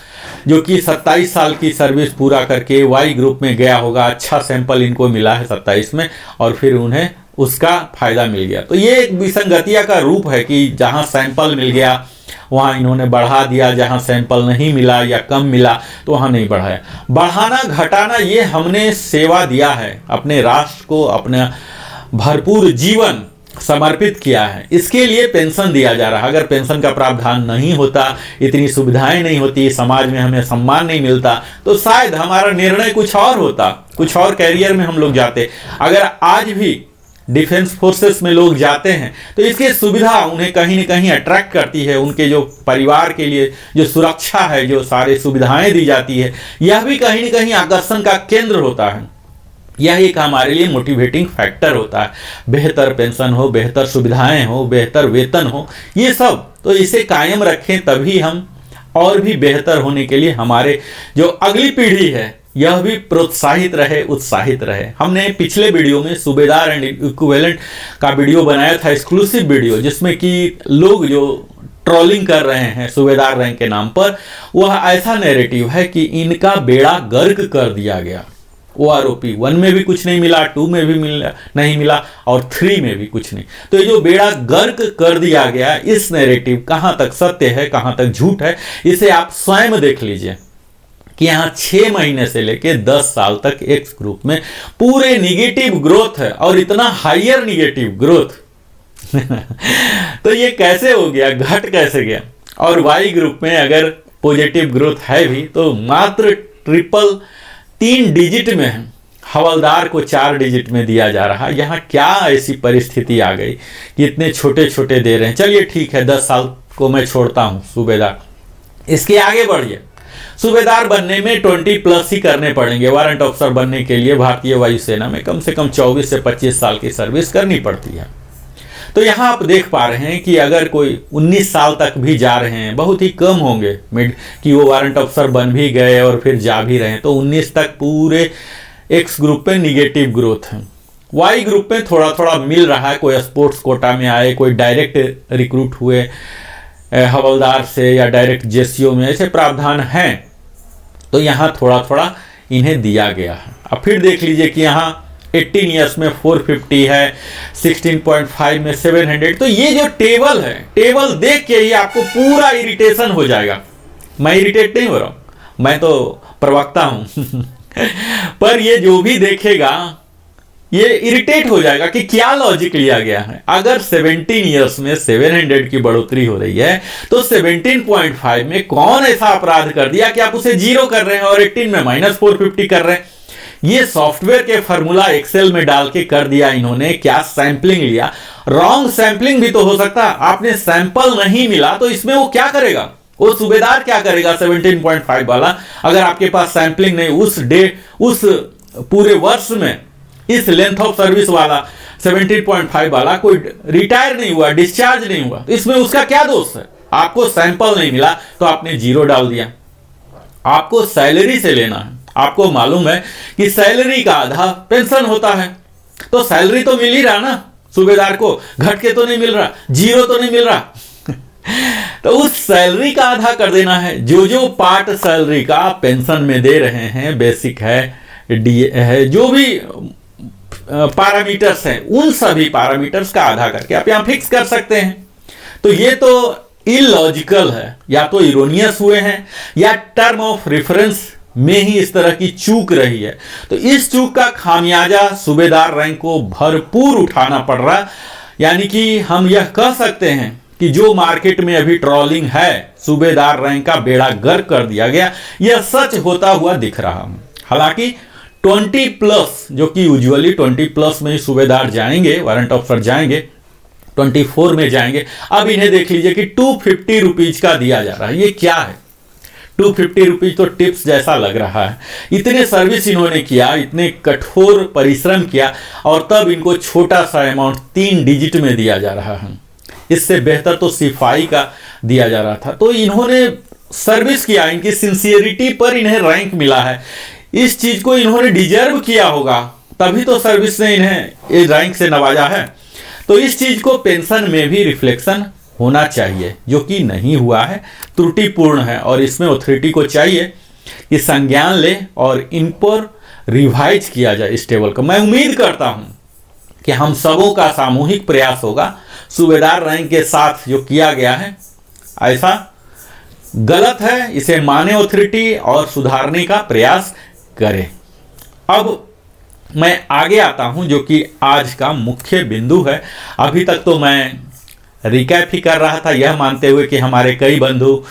Speaker 1: जो कि 27 साल की सर्विस पूरा करके वाई ग्रुप में गया होगा। अच्छा सैंपल इनको मिला है 27 में, और फिर उन्हें उसका फायदा मिल गया। तो ये एक विसंगतिया का रूप है कि जहां सैंपल मिल गया वहां इन्होंने बढ़ा दिया, जहां सैंपल नहीं मिला या कम मिला तो वहां नहीं बढ़ाया। बढ़ाना घटाना ये हमने सेवा दिया है, अपने राष्ट्र को अपना भरपूर जीवन समर्पित किया है, इसके लिए पेंशन दिया जा रहा है। अगर पेंशन का प्रावधान नहीं होता, इतनी सुविधाएं नहीं होती, समाज में हमें सम्मान नहीं मिलता, तो शायद हमारा निर्णय कुछ और होता, कुछ और कैरियर में हम लोग जाते। अगर आज भी डिफेंस फोर्सेस में लोग जाते हैं तो इसकी सुविधा उन्हें कहीं न कहीं अट्रैक्ट करती है। उनके जो परिवार के लिए जो सुरक्षा है, जो सारी सुविधाएं दी जाती है, यह भी कहीं न कहीं आकर्षण का केंद्र होता है। यह एक हमारे लिए मोटिवेटिंग फैक्टर होता है। बेहतर पेंशन हो, बेहतर सुविधाएं हो, बेहतर वेतन हो, ये सब तो इसे कायम रखें, तभी हम और भी बेहतर होने के लिए हमारे जो अगली पीढ़ी है यह भी प्रोत्साहित रहे, उत्साहित रहे। हमने पिछले वीडियो में सूबेदार एंड इक्विवेलेंट का वीडियो बनाया था, एक्सक्लूसिव वीडियो, जिसमें कि लोग जो ट्रोलिंग कर रहे हैं सूबेदार रैंक के नाम पर, वह ऐसा नैरेटिव है कि इनका बेड़ा गर्क कर दिया गया। OROP 1 में भी कुछ नहीं मिला, 2 में भी नहीं मिला, और 3 में भी कुछ नहीं। तो ये जो बेड़ा गर्क कर दिया गया, इस नैरेटिव कहाँ तक सत्य है, कहाँ तक झूठ है, इसे आप स्वयं देख लीजिए कि यहाँ 6 महीने से लेके 10 साल तक एक्स ग्रुप में पूरे निगेटिव ग्रोथ है, और इतना हाइयर निगेटिव ग्रोथ तो ये कैसे हो गया, घट कैसे गया। और वाई ग्रुप में अगर पॉजिटिव ग्रोथ है भी तो मात्र 3 डिजिट में है, हवलदार को 4 डिजिट में दिया जा रहा है। यहाँ क्या ऐसी परिस्थिति आ गई कि इतने छोटे छोटे दे रहे हैं। चलिए ठीक है, 10 साल को मैं छोड़ता हूँ सूबेदार, इसके आगे बढ़िए। सूबेदार बनने में 20+ ही करने पड़ेंगे। वारंट ऑफिसर बनने के लिए भारतीय वायुसेना में कम से कम 24 से 25 साल की सर्विस करनी पड़ती है। तो यहाँ आप देख पा रहे हैं कि अगर कोई 19 साल तक भी जा रहे हैं, बहुत ही कम होंगे कि वो वारंट ऑफिसर बन भी गए और फिर जा भी रहे हैं, तो 19 तक पूरे एक्स ग्रुप में निगेटिव ग्रोथ है। वाई ग्रुप में थोड़ा थोड़ा मिल रहा है, कोई स्पोर्ट्स कोटा में आए, कोई डायरेक्ट रिक्रूट हुए हवलदार से, या डायरेक्ट जेसीओ में, ऐसे प्रावधान हैं। तो यहाँ थोड़ा थोड़ा इन्हें दिया गया है। अब फिर देख लीजिए कि यहाँ 18 ईयर्स में 450 है, 16.5 में 700। तो ये जो टेबल है, टेबल देख के ही आपको पूरा इरिटेशन हो जाएगा। मैं इरिटेट नहीं हो रहा हूँ, मैं तो प्रवक्ता हूँ पर ये जो भी देखेगा ये इरिटेट हो जाएगा कि क्या लॉजिक लिया गया है। अगर 17 ईयर्स में 700 की बढ़ोतरी हो रही है तो 17.5 में कौन ऐसा अपराध कर दिया कि आप उसे 0 कर रहे हैं और 18 में -450 कर रहे हैं। ये सॉफ्टवेयर के फॉर्मूला एक्सेल में डाल के कर दिया इन्होंने। क्या सैंपलिंग लिया, रॉन्ग सैंपलिंग भी तो हो सकता है। आपने सैंपल नहीं मिला तो इसमें वो क्या करेगा, वो सूबेदार क्या करेगा 17.5 वाला, अगर आपके पास सैंपलिंग नहीं उस पूरे वर्ष में, इस लेंथ ऑफ सर्विस वाला 17.5 वाला कोई रिटायर नहीं हुआ, डिस्चार्ज नहीं हुआ, तो इसमें उसका क्या दोष है। आपको सैंपल नहीं मिला तो आपने 0 डाल दिया। आपको सैलरी से लेना है, आपको मालूम है कि सैलरी का आधा पेंशन होता है, तो सैलरी तो मिल ही रहा ना सूबेदार को, घट के तो नहीं मिल रहा, 0 तो नहीं मिल रहा तो उस सैलरी का आधा कर देना है। जो पार्ट सैलरी का पेंशन में दे रहे हैं, बेसिक है, डीए है, जो भी पैरामीटर्स हैं, उन सभी पैरामीटर्स का आधा करके आप यहां फिक्स कर सकते हैं। तो ये तो इलॉजिकल है, या तो इरोनियस हुए हैं, या टर्म ऑफ रेफरेंस में ही इस तरह की चूक रही है। तो इस चूक का खामियाजा सूबेदार रैंक को भरपूर उठाना पड़ रहा। यानी कि हम यह कह सकते हैं कि जो मार्केट में अभी ट्रोलिंग है, सूबेदार रैंक का बेड़ा गर्क कर दिया गया, यह सच होता हुआ दिख रहा है। हालांकि 20+, जो कि यूजुअली 20+ में ही सूबेदार जाएंगे, वारंट ऑफिसर जाएंगे, 24 में जाएंगे। अब इन्हें देख लीजिए कि 250 रुपीज का दिया जा रहा है। ये क्या है? 250 रुपीज तो टिप्स जैसा लग रहा है। इतने सर्विस इन्होंने किया, इतने कठोर परिश्रम किया, और तब इनको छोटा सा अमाउंट 3 डिजिट में दिया जा रहा है। इससे बेहतर तो सिपाही का दिया जा रहा था। तो इन्होंने सर्विस किया, इनकी सिंसियरिटी पर इन्हें रैंक मिला है। इस चीज को इन्होंने डिजर्व किया होगा, तभी तो सर्विस ने इन्हें इस रैंक से नवाजा है। तो इस चीज को पेंशन में भी रिफ्लेक्शन होना चाहिए, जो कि नहीं हुआ है, त्रुटिपूर्ण है। और इसमें अथॉरिटी को चाहिए कि संज्ञान ले और इन पर रिवाइज किया जाए इस टेबल को। मैं उम्मीद करता हूं कि हम सबों का सामूहिक प्रयास होगा। सूबेदार रैंक के साथ जो किया गया है ऐसा गलत है, इसे माने अथॉरिटी और सुधारने का प्रयास करे। अब मैं आगे आता हूं, जो कि आज का मुख्य बिंदु है। अभी तक तो मैं रिकैप ही कर रहा था, यह मानते हुए कि हमारे कई बंधु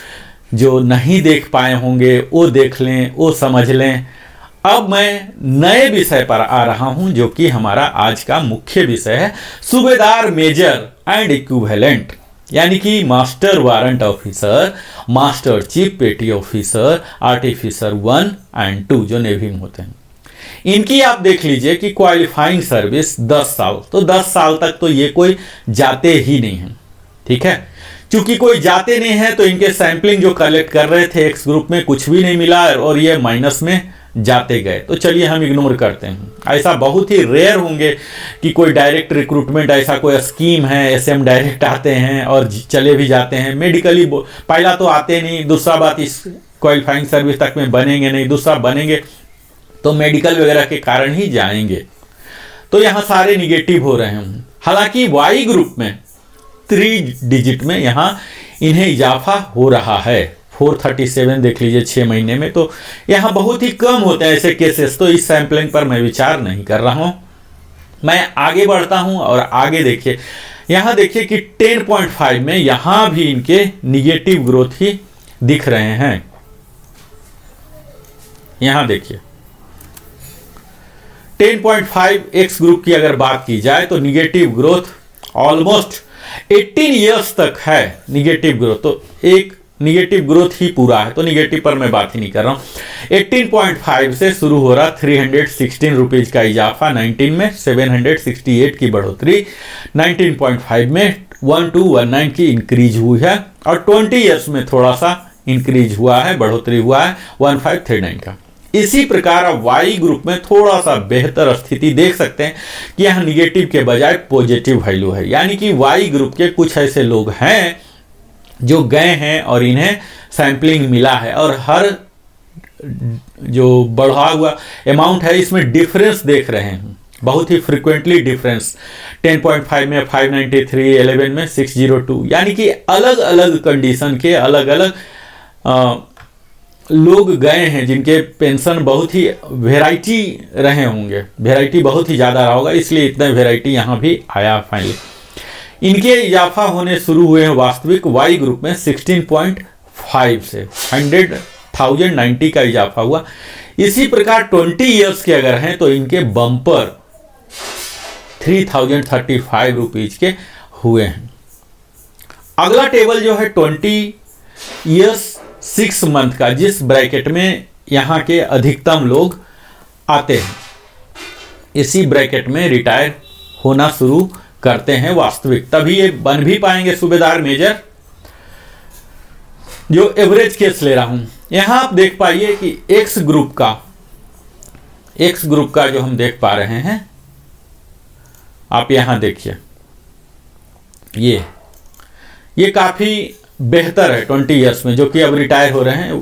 Speaker 1: जो नहीं देख पाए होंगे वो देख लें, वो समझ लें। अब मैं नए विषय पर आ रहा हूं, जो कि हमारा आज का मुख्य विषय है, सूबेदार मेजर एंड इक्विवेलेंट, यानी कि master warrant officer, master chief पेटी ऑफिसर, आर्टिफिसर 1 और 2 जो नेवी में होते हैं। इनकी आप देख लीजिए कि क्वालिफाइंग सर्विस 10 साल, तो 10 साल तक तो ये कोई जाते ही नहीं है। ठीक है, चूंकि कोई जाते नहीं है तो इनके सैंपलिंग जो कलेक्ट कर रहे थे एक्स ग्रुप में कुछ भी नहीं मिला और ये माइनस में जाते गए। तो चलिए हम इग्नोर करते हैं। ऐसा बहुत ही रेयर होंगे कि कोई डायरेक्ट रिक्रूटमेंट, ऐसा कोई स्कीम है, एसएम डायरेक्ट आते हैं और चले भी जाते हैं। मेडिकली पहला तो आते नहीं, दूसरा बात इस क्वालिफाइंग सर्विस तक में बनेंगे नहीं, दूसरा बनेंगे तो मेडिकल वगैरह के कारण ही जाएंगे। तो यहाँ सारे निगेटिव हो रहे हैं। हालांकि वाई ग्रुप में 3 डिजिट में यहाँ इन्हें इजाफा हो रहा है। 437 देख लीजिए 6 महीने में, तो यहाँ बहुत ही कम होते हैं ऐसे केसेस। तो इस सैंपलिंग पर मैं विचार नहीं कर रहा हूँ। मैं आगे बढ़ता हूँ और आगे देखिए, यहाँ देखिए कि 10.5 में यहाँ भी इनके निगेटिव ग्रोथ ही दिख रहे हैं। यहाँ देखिए 10.5 एक्स ग्रुप की अगर बात की जाए तो निगेटिव ग्रोथ ऑलमोस्ट 18 इयर्स तक है निगेटिव ग्रोथ। तो एक निगेटिव ग्रोथ ही पूरा है, तो निगेटिव पर मैं बात ही नहीं कर रहा हूं। 18.5 से शुरू हो रहा 316 रुपीज का इजाफा 19 में, 768 की बढ़ोतरी 19.5 में, 1219 की इंक्रीज हुई है और 20 इयर्स में थोड़ा सा इंक्रीज हुआ है, बढ़ोतरी हुआ है 1539 का। इसी प्रकार अब वाई ग्रुप में थोड़ा सा बेहतर स्थिति देख सकते हैं कि यहाँ निगेटिव के बजाय पॉजिटिव वैल्यू है। यानी कि वाई ग्रुप के कुछ ऐसे लोग हैं जो गए हैं और इन्हें सैंपलिंग मिला है, और हर जो बढ़ा हुआ अमाउंट है इसमें डिफरेंस देख रहे हैं, बहुत ही फ्रिक्वेंटली डिफरेंस। 10.5 में 593, 11 में 602, यानी कि अलग अलग कंडीशन के अलग अलग लोग गए हैं जिनके पेंशन बहुत ही वेराइटी रहे होंगे, वेराइटी बहुत ही ज़्यादा रहा होगा, इसलिए इतना वेराइटी यहाँ भी आया फाइनली। इनके इजाफा होने शुरू हुए हैं वास्तविक वाई ग्रुप में 16.5 से 100,090 का इजाफा हुआ। इसी प्रकार 20 इयर्स के अगर हैं तो इनके बम्पर 3035 रुपीज के हुए हैं। अगला टेबल जो है 20 इयर्स 6 मंथ का, जिस ब्रैकेट में यहाँ के अधिकतम लोग आते हैं, इसी ब्रैकेट में रिटायर होना शुरू करते हैं वास्तविक, तभी ये बन भी पाएंगे सूबेदार मेजर। जो एवरेज केस ले रहा हूं, यहां आप देख पाइए कि एक्स ग्रुप का जो हम देख पा रहे हैं, आप यहां देखिए, ये काफी बेहतर है 20 इयर्स में, जो कि अब रिटायर हो रहे हैं।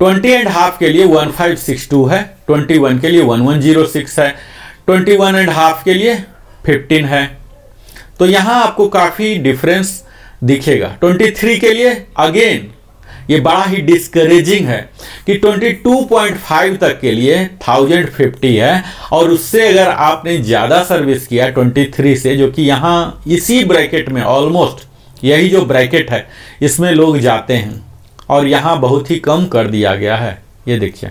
Speaker 1: 20.5 के लिए 1562 है, 21 के लिए 1106 है, 21.5 के लिए 15 है। तो यहां आपको काफी डिफरेंस दिखेगा। 23 के लिए अगेन ये बड़ा ही डिस्करेजिंग है कि 22.5 तक के लिए 1050 है, और उससे अगर आपने ज्यादा सर्विस किया 23 से, जो कि यहां इसी ब्रैकेट में ऑलमोस्ट यही जो ब्रैकेट है इसमें लोग जाते हैं, और यहां बहुत ही कम कर दिया गया है। ये देखिए,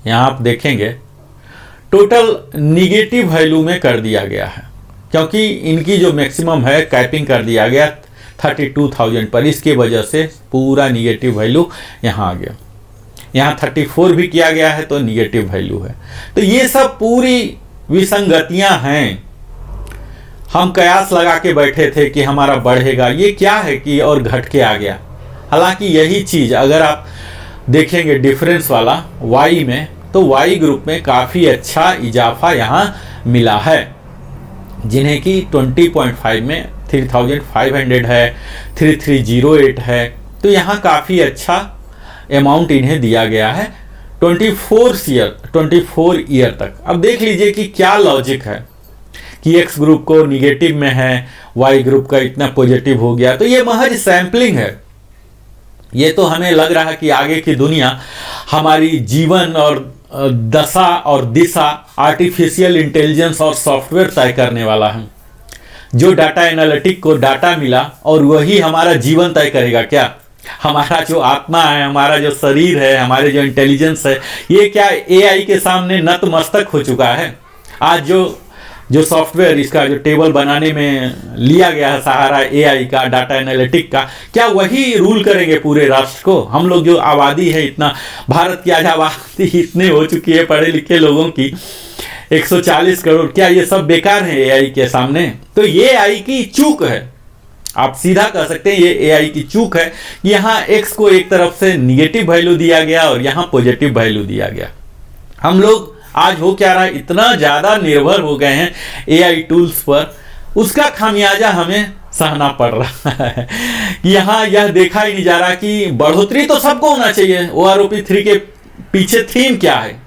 Speaker 1: यहां आप देखेंगे टोटल निगेटिव वैल्यू में कर दिया गया है। क्योंकि इनकी जो मैक्सिमम है कैपिंग कर दिया गया 32,000 पर, इसके वजह से पूरा निगेटिव वैल्यू यहाँ आ गया। यहाँ 34 भी किया गया है तो निगेटिव वैल्यू है। तो ये सब पूरी विसंगतियां हैं। हम कयास लगा के बैठे थे कि हमारा बढ़ेगा, ये क्या है कि और घट के आ गया। हालांकि यही चीज़ अगर आप देखेंगे डिफरेंस वाला वाई में, तो वाई ग्रुप में काफ़ी अच्छा इजाफा यहाँ मिला है, जिन्हें कि 20.5 में 3,500 है, 3,308 है। तो यहाँ काफ़ी अच्छा अमाउंट इन्हें दिया गया है 24 ईयर तक। अब देख लीजिए कि क्या लॉजिक है कि एक्स ग्रुप को निगेटिव में है, वाई ग्रुप का इतना पॉजिटिव हो गया। तो ये महज सैंपलिंग है। ये तो हमें लग रहा है कि आगे की दुनिया हमारी जीवन और दशा और दिशा आर्टिफिशियल इंटेलिजेंस और सॉफ्टवेयर तय करने वाला है। जो डाटा एनालिटिक को डाटा मिला और वही हमारा जीवन तय करेगा क्या? हमारा जो आत्मा है, हमारा जो शरीर है, हमारे जो इंटेलिजेंस है, ये क्या एआई के सामने नतमस्तक हो चुका है? आज जो सॉफ्टवेयर इसका जो टेबल बनाने में लिया गया है सहारा एआई का, डाटा एनालिटिक का, क्या वही रूल करेंगे पूरे राष्ट्र को? हम लोग जो आबादी है, इतना भारत की आज आबादी इतनी हो चुकी है पढ़े लिखे लोगों की 140 करोड़, क्या ये सब बेकार है एआई के सामने? तो ये एआई की चूक है, आप सीधा कह सकते हैं ये एआई की चूक है। यहाँ एक्स को एक तरफ से निगेटिव वैल्यू दिया गया और यहाँ पॉजिटिव वैल्यू दिया गया। हम लोग आज हो क्या रहा है, इतना ज्यादा निर्भर हो गए हैं एआई टूल्स पर, उसका खामियाजा हमें सहना पड़ रहा है। यहाँ यह देखा ही नहीं जा रहा कि बढ़ोतरी तो सबको होना चाहिए। OROP 3 के पीछे थीम क्या है?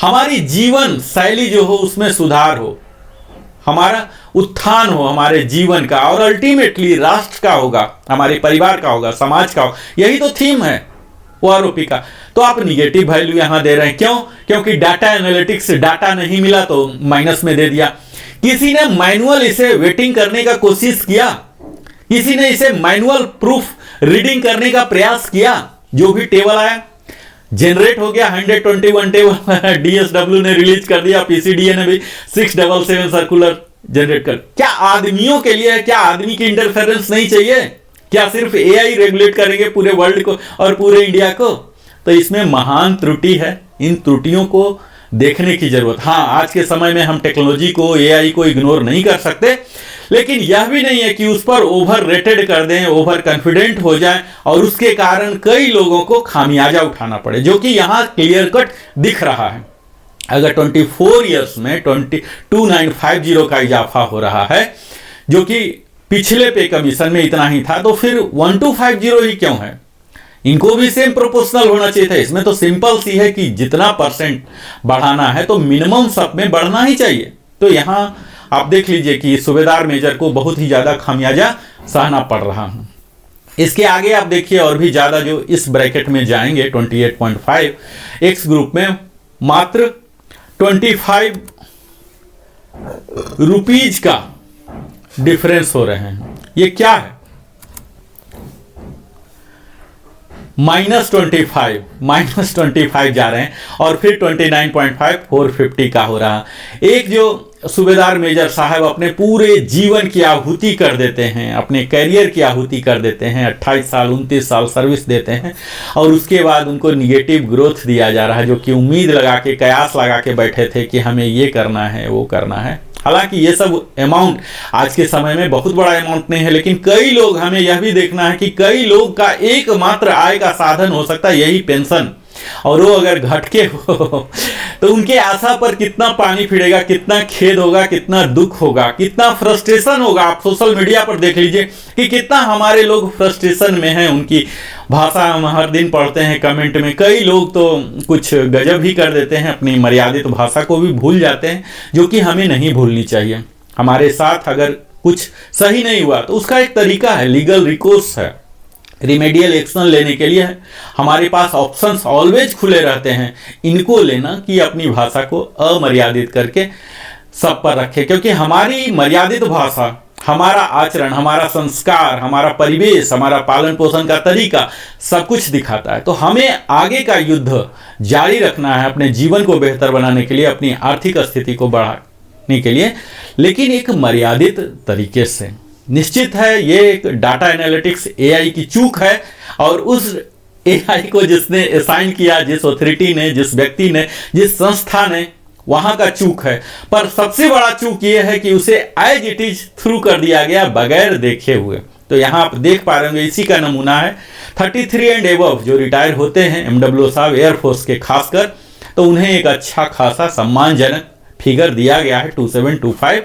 Speaker 1: हमारी जीवन शैली जो हो उसमें सुधार हो, हमारा उत्थान हो हमारे जीवन का, और अल्टीमेटली राष्ट्र का होगा, हमारे परिवार का होगा, समाज का होगा। यही तो थीम है OROP का। तो आप निगेटिव वैल्यू यहां दे रहे हैं, क्यों? क्योंकि डाटा एनालिटिक्स से डाटा नहीं मिला तो माइनस में दे दिया। किसी ने मैनुअल इसे वेटिंग करने का कोशिश किया, किसी ने इसे मैनुअल प्रूफ रीडिंग करने का प्रयास किया। जो भी टेबल आया जनरेट हो गया, 121 टेबल DSW ने रिलीज कर दिया, PCDA ने भी 677 सर्कुलर जनरेट कर। क्या आदमियों के लिए, क्या आदमी की इंटरफेरेंस नहीं चाहिए? क्या सिर्फ एआई रेगुलेट करेंगे पूरे वर्ल्ड को और पूरे इंडिया को? तो इसमें महान त्रुटि है, इन त्रुटियों को देखने की जरूरत। हाँ, आज के समय में हम टेक्नोलॉजी को, एआई को इग्नोर नहीं कर सकते, लेकिन यह भी नहीं है कि उस पर ओवर रेटेड कर दें, ओवर कॉन्फिडेंट हो जाए और उसके कारण कई लोगों को खामियाजा उठाना पड़े, जो कि यहाँ क्लियर कट दिख रहा है। अगर 24 ईयर्स में 2950 का इजाफा हो रहा है, जो कि पिछले पे कमीशन में इतना ही था, तो फिर 1250 ही क्यों है? इनको भी सेम प्रोपोर्शनल होना चाहिए था। इसमें तो सिंपल सी है कि जितना परसेंट बढ़ाना है तो मिनिमम सब में बढ़ना ही चाहिए। तो यहाँ आप देख लीजिए कि सूबेदार मेजर को बहुत ही ज्यादा खामियाजा सहना पड़ रहा है। इसके आगे आप देखिए और भी ज्यादा जो इस ब्रैकेट में जाएंगे 28.5, एक्स ग्रुप में मात्र 25 रुपीज का डिफरेंस हो रहे हैं। ये क्या है? -25 जा रहे हैं और फिर 29.5 450 का हो रहा। एक जो सूबेदार मेजर साहब अपने पूरे जीवन की आहुति कर देते हैं, अपने कैरियर की आहुति कर देते हैं, 28 साल 29 साल सर्विस देते हैं, और उसके बाद उनको निगेटिव ग्रोथ दिया जा रहा है, जो कि उम्मीद लगा के, कयास लगा के बैठे थे कि हमें ये करना है, वो करना है। हालांकि ये सब अमाउंट आज के समय में बहुत बड़ा अमाउंट नहीं है, लेकिन कई लोग, हमें यह भी देखना है कि कई लोग का एकमात्र आय का साधन हो सकता है यही पेंशन, और वो अगर घट के हो तो उनके आशा पर कितना पानी फिरेगा, कितना खेद होगा, कितना दुख होगा, कितना फ्रस्ट्रेशन होगा। आप सोशल मीडिया पर देख लीजिए कि कितना हमारे लोग फ्रस्ट्रेशन में हैं। उनकी भाषा हम हर दिन पढ़ते हैं कमेंट में, कई लोग तो कुछ गजब ही कर देते हैं, अपनी मर्यादित भाषा को भी भूल जाते हैं, जो कि हमें नहीं भूलनी चाहिए। हमारे साथ अगर कुछ सही नहीं हुआ तो उसका एक तरीका है, लीगल रिकोर्स है, रिमेडियल एक्शन लेने के लिए हमारे पास ऑप्शंस ऑलवेज खुले रहते हैं। इनको लेना कि अपनी भाषा को अमर्यादित करके सब पर रखें, क्योंकि हमारी मर्यादित भाषा, हमारा आचरण, हमारा संस्कार, हमारा परिवेश, हमारा पालन पोषण का तरीका सब कुछ दिखाता है। तो हमें आगे का युद्ध जारी रखना है, अपने जीवन को बेहतर बनाने के लिए, अपनी आर्थिक स्थिति को करने के लिए, लेकिन एक मर्यादित तरीके से। निश्चित है ये एक डाटा एनालिटिक्स एआई की चूक है, और उस एआई को जिसने असाइन किया, जिस अथॉरिटी ने, जिस व्यक्ति ने, जिस संस्था ने, वहां का चूक है। पर सबसे बड़ा चूक ये है कि उसे एज इट इज थ्रू कर दिया गया बगैर देखे हुए। तो यहां आप देख पा रहे होंगे, इसी का नमूना है 33 एंड एबव जो रिटायर होते हैं एमडब्ल्यू साहब एयरफोर्स के खासकर, तो उन्हें एक अच्छा खासा सम्मानजनक फिगर दिया गया है 2725।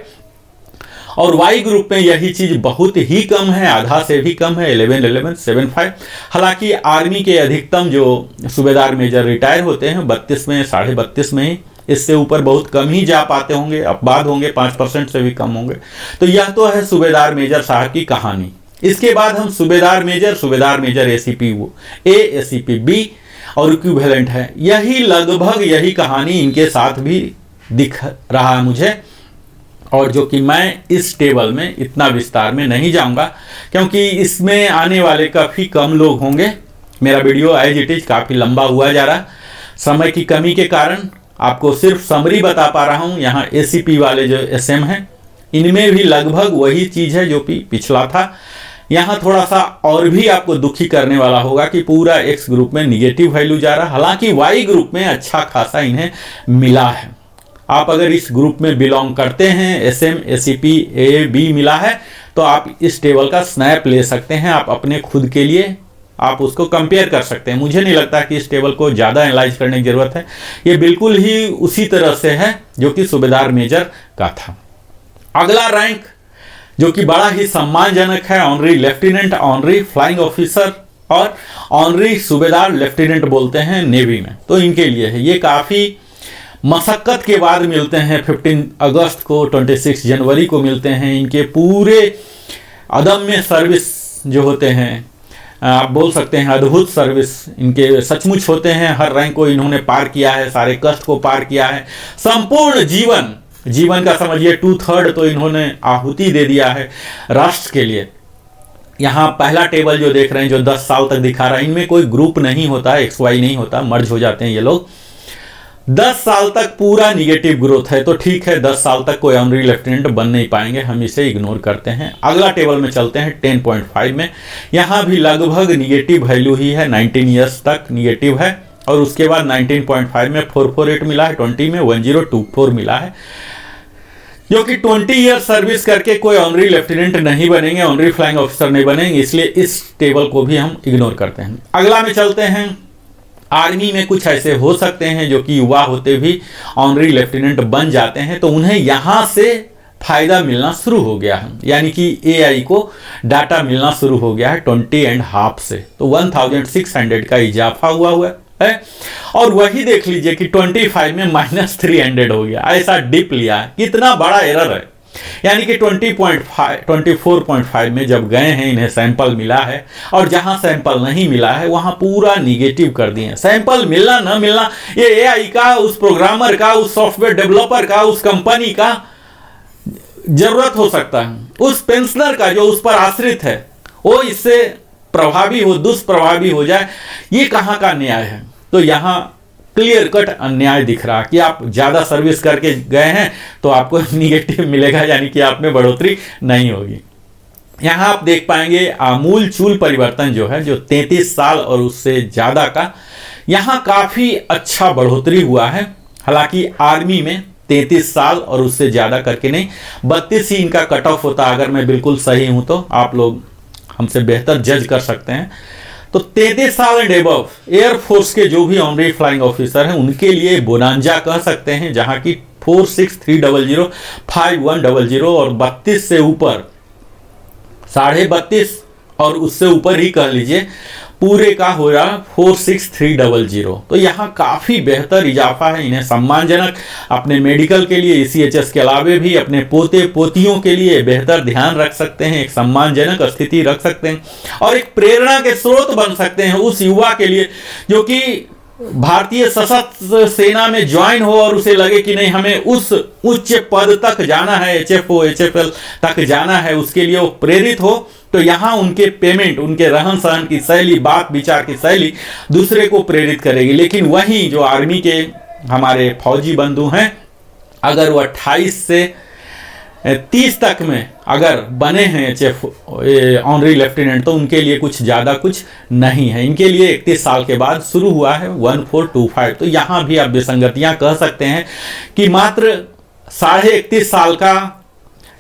Speaker 1: और वाई ग्रुप में यही चीज बहुत ही कम है, आधा से भी कम है 11,1175। हालांकि आर्मी के अधिकतम जो सूबेदार मेजर रिटायर होते हैं 32 में, 32.5 में ही, इससे ऊपर बहुत कम ही जा पाते होंगे, अपवाद होंगे, 5% से भी कम होंगे। तो यह तो है सूबेदार मेजर साहब की कहानी। इसके बाद हम सूबेदार मेजर एसीपी ए, एसीपी बी और इक्विवेलेंट है। यही लगभग यही कहानी इनके साथ भी दिख रहा है मुझे, और जो कि मैं इस टेबल में इतना विस्तार में नहीं जाऊंगा क्योंकि इसमें आने वाले काफ़ी कम लोग होंगे। मेरा वीडियो एज इट इज काफ़ी लंबा हुआ जा रहा, समय की कमी के कारण आपको सिर्फ समरी बता पा रहा हूं। यहाँ एसीपी वाले जो एसएम हैं इनमें भी लगभग वही चीज़ है जो कि पिछला था। यहाँ थोड़ा सा और भी आपको दुखी करने वाला होगा कि पूरा एक्स ग्रुप में निगेटिव वैल्यू जा रहा, हालांकि वाई ग्रुप में अच्छा खासा इन्हें मिला है। आप अगर इस ग्रुप में बिलोंग करते हैं, एसएम, एसीपी, ए, बी मिला है, तो आप इस टेबल का स्नैप ले सकते हैं, आप अपने खुद के लिए आप उसको कंपेयर कर सकते हैं। मुझे नहीं लगता कि इस टेबल को ज़्यादा एनालाइज करने की जरूरत है, ये बिल्कुल ही उसी तरह से है जो कि सूबेदार मेजर का था। अगला रैंक जो कि बड़ा ही सम्मानजनक है, honorary lieutenant, honorary flying officer और ऑनरी सूबेदार लेफ्टिनेंट बोलते हैं नेवी में, तो इनके लिए है। ये काफ़ी मशक्क़त के बाद मिलते हैं, 15 अगस्त को, 26 जनवरी को मिलते हैं। इनके पूरे अदम्य सर्विस जो होते हैं, आप बोल सकते हैं अद्भुत सर्विस इनके सचमुच होते हैं। हर रैंक को इन्होंने पार किया है, सारे कष्ट को पार किया है, संपूर्ण जीवन का समझिए 2/3 तो इन्होंने आहुति दे दिया है राष्ट्र के लिए। यहाँ पहला टेबल जो देख रहे हैं, जो 10 साल तक दिखा रहा है, इनमें कोई ग्रुप नहीं होता, XY नहीं होता, मर्ज हो जाते हैं ये लोग। 10 साल तक पूरा निगेटिव ग्रोथ है, तो ठीक है, 10 साल तक कोई ऑनरी लेफ्टिनेंट बन नहीं पाएंगे, हम इसे इग्नोर करते हैं। अगला टेबल में चलते हैं 10.5 में। यहाँ भी लगभग निगेटिव वैल्यू ही है, 19 ईयर्स तक निगेटिव है, और उसके बाद 19.5 में 448 मिला है, 20 में 1024 मिला है, जो कि 20 ईयर सर्विस करके कोई ऑनरी लेफ्टिनेंट नहीं बनेंगे, ऑनरी फ्लाइंग ऑफिसर नहीं बनेंगे, इसलिए इस टेबल को भी हम इग्नोर करते हैं। अगला में चलते हैं, आर्मी में कुछ ऐसे हो सकते हैं जो कि युवा होते भी ऑनरी लेफ्टिनेंट बन जाते हैं, तो उन्हें यहाँ से फायदा मिलना शुरू हो गया है, यानी कि एआई को डाटा मिलना शुरू हो गया है 20.5 से, तो 1600 का इजाफा हुआ है। और वही देख लीजिए कि 25 में -300 हो गया, ऐसा डिप लिया है, कितना बड़ा एरर है। यानी कि 24.5 में जब गए हैं, इन्हें सैंपल मिला है, और जहां सैंपल नहीं मिला है वहां पूरा निगेटिव कर दिए। सैंपल मिलना ना मिलना ये एआई का, उस प्रोग्रामर का, उस सॉफ्टवेयर डेवलपर का, उस कंपनी का जरूरत हो सकता है, उस पेंशनर का जो उस पर आश्रित है, वो इससे प्रभावी हो, दुष्प्रभावी हो जाए, ये कहां का न्याय है। तो यहां क्लियर कट अन्याय दिख रहा कि आप ज़्यादा सर्विस करके गए हैं तो आपको निगेटिव मिलेगा, यानी कि आप में बढ़ोतरी नहीं होगी। यहाँ आप देख पाएंगे आमूल चूल परिवर्तन जो है, जो 33 साल और उससे ज़्यादा का, यहाँ काफ़ी अच्छा बढ़ोतरी हुआ है। हालांकि आर्मी में 33 साल और उससे ज़्यादा करके नहीं, 32 ही इनका कट ऑफ होता, अगर मैं बिल्कुल सही हूँ तो आप लोग हमसे बेहतर जज कर सकते हैं। तो 33 साल एंड एबव एयरफोर्स के जो भी ऑनरी फ्लाइंग ऑफिसर हैं उनके लिए बोनांजा कह सकते हैं, जहां की 46300, 5100 और 32 से ऊपर 32.5 और उससे ऊपर ही कह लीजिए, पूरे का हो रहा 46300। तो यहाँ काफ़ी बेहतर इजाफा है। इन्हें सम्मानजनक अपने मेडिकल के लिए, ECHS के अलावे भी अपने पोते पोतियों के लिए बेहतर ध्यान रख सकते हैं, एक सम्मानजनक स्थिति रख सकते हैं, और एक प्रेरणा के स्रोत बन सकते हैं उस युवा के लिए जो कि भारतीय सशस्त्र सेना में ज्वाइन हो और उसे लगे कि नहीं, हमें उस उच्च पद तक जाना है, HFO, HFL तक जाना है, उसके लिए वो प्रेरित हो। तो यहाँ उनके पेमेंट, उनके रहन सहन की शैली, बात विचार की शैली दूसरे को प्रेरित करेगी। लेकिन वहीं जो आर्मी के हमारे फौजी बंधु हैं, अगर वो 28 से 30 तक में अगर बने हैं एचएफ ऑनरी लेफ्टिनेंट तो उनके लिए कुछ ज़्यादा कुछ नहीं है। इनके लिए 31 साल के बाद शुरू हुआ है 1425। तो यहाँ भी आप विसंगतियाँ कह सकते हैं कि मात्र 31.5 साल का,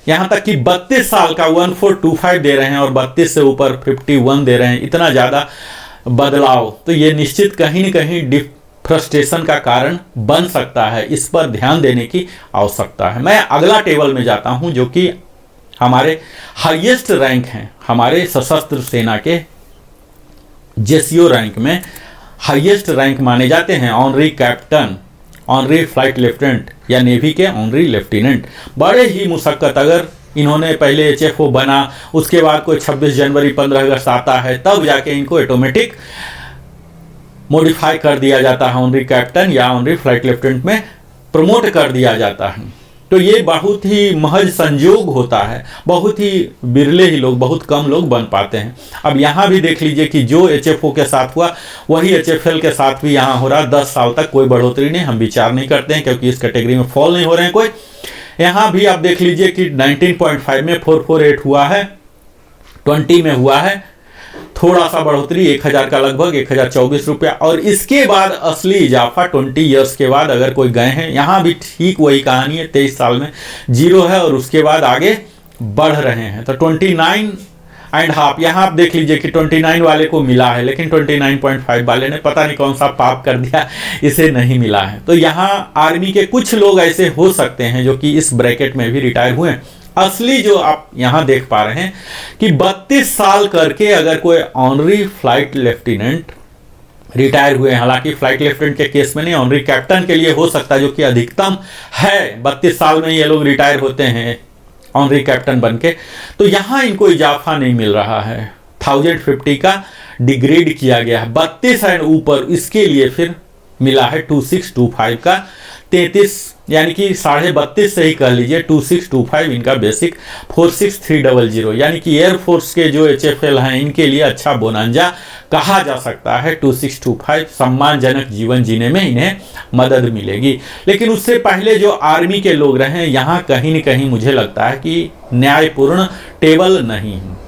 Speaker 1: यहाँ तक कि 32 साल का 1425 दे रहे हैं और 32 से ऊपर 51 दे रहे हैं। इतना ज़्यादा बदलाव तो ये निश्चित कहीं न कहीं फ्रस्ट्रेशन का कारण बन सकता है। इस पर ध्यान देने की आवश्यकता है। मैं अगला टेबल में जाता हूं जो कि हमारे हाईएस्ट रैंक हैं, हमारे सशस्त्र सेना के जेसीओ रैंक में हाईएस्ट रैंक माने जाते हैं honorary captain, honorary flight lieutenant या नेवी के ऑनरी लेफ्टिनेंट। बड़े ही मुशक्कत, अगर इन्होंने पहले एचएफओ बना, उसके बाद कोई 26 जनवरी 15 अगस्त आता है, तब जाके इनको ऑटोमेटिक मॉडिफाई कर दिया जाता है, ऑनरी कैप्टन या ऑनरी फ्लाइट लेफ्टिनेंट में प्रमोट कर दिया जाता है। तो ये बहुत ही महज संयोग होता है, बहुत ही बिरले ही लोग, बहुत कम लोग बन पाते हैं। अब यहाँ भी देख लीजिए कि जो एचएफओ के साथ हुआ वही एचएफएल के साथ भी यहाँ हो रहा। 10 साल तक कोई बढ़ोतरी नहीं, हम विचार नहीं करते हैं क्योंकि इस कैटेगरी में फॉल नहीं हो रहे हैं कोई। यहाँ भी आप देख लीजिए कि 19.5 में 448 हुआ है, 20 में हुआ है थोड़ा सा बढ़ोतरी 1000 का लगभग 1024 रुपया, और इसके बाद असली इजाफा 20 ईयर्स के बाद अगर कोई गए हैं, यहाँ भी ठीक वही कहानी है। 23 साल में 0 है और उसके बाद आगे बढ़ रहे हैं। तो 29.5 यहाँ आप देख लीजिए कि 29 वाले को मिला है, लेकिन 29.5 वाले ने पता नहीं कौन सा पाप कर दिया, इसे नहीं मिला है। तो यहाँ आर्मी के कुछ लोग ऐसे हो सकते हैं जो कि इस ब्रैकेट में भी रिटायर हुए हैं। असली जो आप यहाँ देख पा रहे हैं कि 32 साल करके अगर कोई ऑनरी फ्लाइट लेफ्टिनेंट रिटायर हुए हैं, हालांकि फ्लाइट लेफ्टिनेंट के केस में नहीं, ऑनरी कैप्टन के लिए हो सकता है जो कि अधिकतम है, 32 साल में ये लोग रिटायर होते हैं ऑनरी कैप्टन बनके। तो यहाँ इनको इजाफा नहीं मिल रहा है, 1050 का डिग्रेड किया गया है। 32 एंड ऊपर इसके लिए फिर मिला है 2625 का 33, यानी कि 32.5 से ही कह लीजिए 2625 इनका बेसिक 46300, यानी कि एयरफोर्स के जो एचएफएल हैं इनके लिए अच्छा बोनांजा कहा जा सकता है। 2625 सम्मानजनक जीवन जीने में इन्हें मदद मिलेगी। लेकिन उससे पहले जो आर्मी के लोग रहे हैं, यहाँ कहीं न कहीं मुझे लगता है कि न्यायपूर्ण टेबल नहीं है।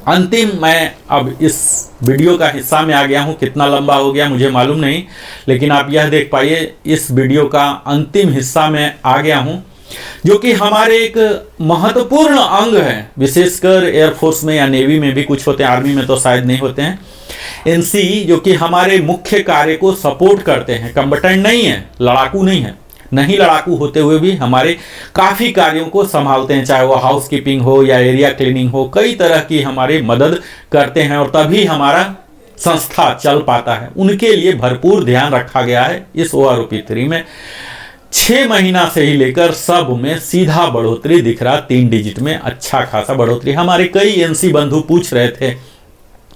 Speaker 1: अंतिम, मैं अब इस वीडियो का हिस्सा में आ गया हूँ, कितना लंबा हो गया मुझे मालूम नहीं, लेकिन आप यह देख पाइए इस वीडियो का अंतिम हिस्सा में आ गया हूँ जो कि हमारे एक महत्वपूर्ण अंग है, विशेषकर एयरफोर्स में या नेवी में भी कुछ होते हैं, आर्मी में तो शायद नहीं होते हैं। एनसी जो कि हमारे मुख्य कार्य को सपोर्ट करते हैं, कम्बटेंट नहीं है, लड़ाकू नहीं है, नहीं लड़ाकू होते हुए भी हमारे काफ़ी कार्यों को संभालते हैं, चाहे वो हाउस कीपिंग हो या एरिया क्लीनिंग हो, कई तरह की हमारी मदद करते हैं और तभी हमारा संस्था चल पाता है। उनके लिए भरपूर ध्यान रखा गया है इस OROP 3 में। 6 महीना से ही लेकर सब में सीधा बढ़ोतरी दिख रहा, 3 डिजिट में अच्छा खासा बढ़ोतरी। हमारे कई एनसी बंधु पूछ रहे थे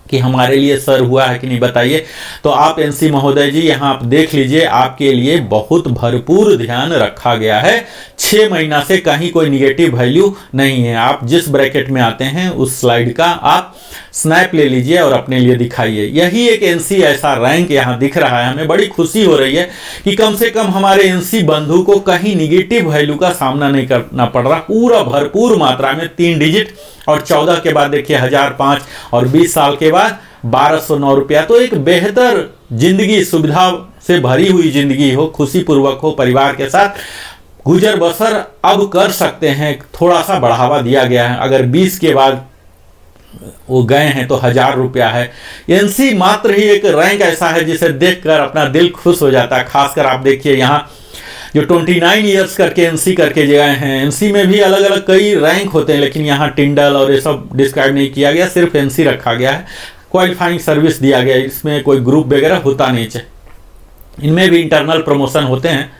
Speaker 1: कि हमारे लिए सर हुआ है कि नहीं, बताइए। तो आप एनसी महोदय जी यहाँ आप देख लीजिए, आपके लिए बहुत भरपूर ध्यान रखा गया है। 6 महीना से कहीं कोई निगेटिव वैल्यू नहीं है। आप जिस ब्रैकेट में आते हैं उस स्लाइड का आप स्नैप ले लीजिए और अपने लिए दिखाइए। यही एक एनसी ऐसा रैंक यहाँ दिख रहा है। हमें बड़ी खुशी हो रही है कि कम से कम हमारे एनसी बंधु को कहीं निगेटिव वैल्यू का सामना नहीं करना पड़ रहा, पूरा भरपूर मात्रा में 3 डिजिट, और 14 के बाद देखिए 1005 और 20 साल के बाद 1209 रुपया। तो एक बेहतर जिंदगी, सुविधा से भरी हुई जिंदगी हो, खुशी पूर्वक हो, परिवार के साथ गुजर बसर अब कर सकते हैं। थोड़ा सा बढ़ावा दिया गया है, अगर 20 के बाद वो गए हैं तो 1000 रुपया है। एनसी मात्र ही एक रैंक ऐसा है जिसे देखकर अपना दिल खुश हो जाता है। खासकर आप देखिए यहाँ जो 29 ईयर्स करके एनसी करके गए हैं, एनसी में भी अलग अलग कई रैंक होते हैं, लेकिन यहाँ टिंडल और ये सब डिस्क्राइब नहीं किया गया, सिर्फ एनसी रखा गया है। क्वालिफाइंग सर्विस दिया गया, इसमें कोई ग्रुप वगैरह होता नहीं चाहिए। इनमें भी इंटरनल प्रमोशन होते हैं।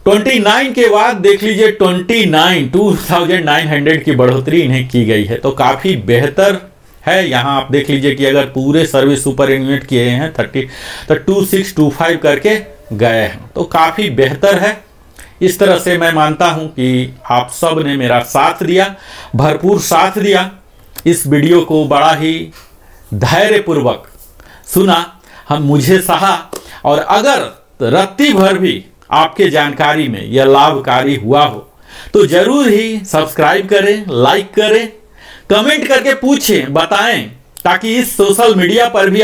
Speaker 1: 29 के बाद देख लीजिए 29,900 की बढ़ोतरी इन्हें की गई है, तो काफ़ी बेहतर है। यहाँ आप देख लीजिए कि अगर पूरे सर्विस सुपर एन्यूएट किए हैं 30 तो 2625 करके गए हैं, तो काफ़ी बेहतर है। इस तरह से मैं मानता हूँ कि आप सब ने मेरा साथ दिया, भरपूर साथ दिया। इस वीडियो को बड़ा ही धैर्यपूर्वक सुना, हम मुझे सहा, और अगर रत्ती भर भी आपके जानकारी में यह लाभकारी हुआ हो तो जरूर ही सब्सक्राइब करें, लाइक करें, कमेंट करके पूछें, बताएं, ताकि इस सोशल मीडिया पर भी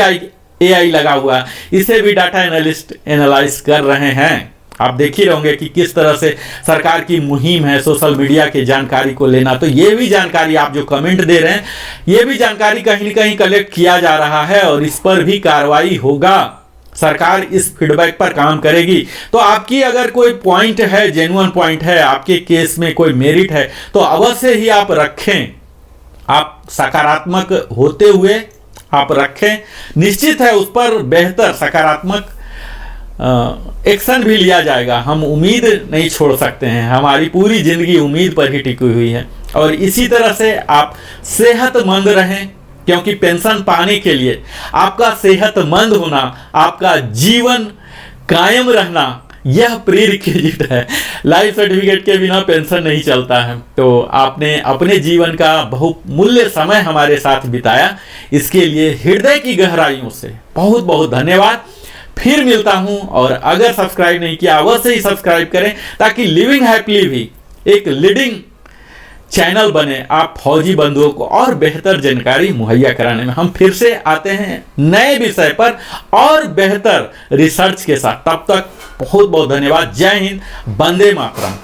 Speaker 1: AI लगा हुआ, इसे भी डाटा एनालिस्ट एनालाइज कर रहे हैं। आप देख ही रहोगे कि किस तरह से सरकार की मुहिम है सोशल मीडिया की जानकारी को लेना। तो ये भी जानकारी आप जो कमेंट दे रहे हैं, ये भी जानकारी कहीं न कहीं कलेक्ट किया जा रहा है और इस पर भी कार्रवाई होगा। सरकार इस फीडबैक पर काम करेगी। तो आपकी अगर कोई पॉइंट है, जेन्युइन पॉइंट है, आपके केस में कोई मेरिट है, तो अवश्य ही आप रखें। आप सकारात्मक होते हुए आप रखें, निश्चित है उस पर बेहतर सकारात्मक एक्शन भी लिया जाएगा। हम उम्मीद नहीं छोड़ सकते हैं, हमारी पूरी जिंदगी उम्मीद पर ही टिकी हुई है। और इसी तरह से आप सेहतमंद रहें, क्योंकि पेंशन पाने के लिए आपका सेहतमंद होना, आपका जीवन कायम रहना, यह प्रीरिक्विजिट है। लाइफ सर्टिफिकेट के बिना पेंशन नहीं चलता है। तो आपने अपने जीवन का बहुमूल्य समय हमारे साथ बिताया, इसके लिए हृदय की गहराइयों से बहुत बहुत धन्यवाद। फिर मिलता हूं, और अगर सब्सक्राइब नहीं किया अवश्य ही सब्सक्राइब करें, ताकि लिविंग हैप्पीली भी एक लीडिंग चैनल बने, आप फौजी बंधुओं को और बेहतर जानकारी मुहैया कराने में। हम फिर से आते हैं नए विषय पर और बेहतर रिसर्च के साथ। तब तक बहुत बहुत धन्यवाद। जय हिंद, वंदे मातरम।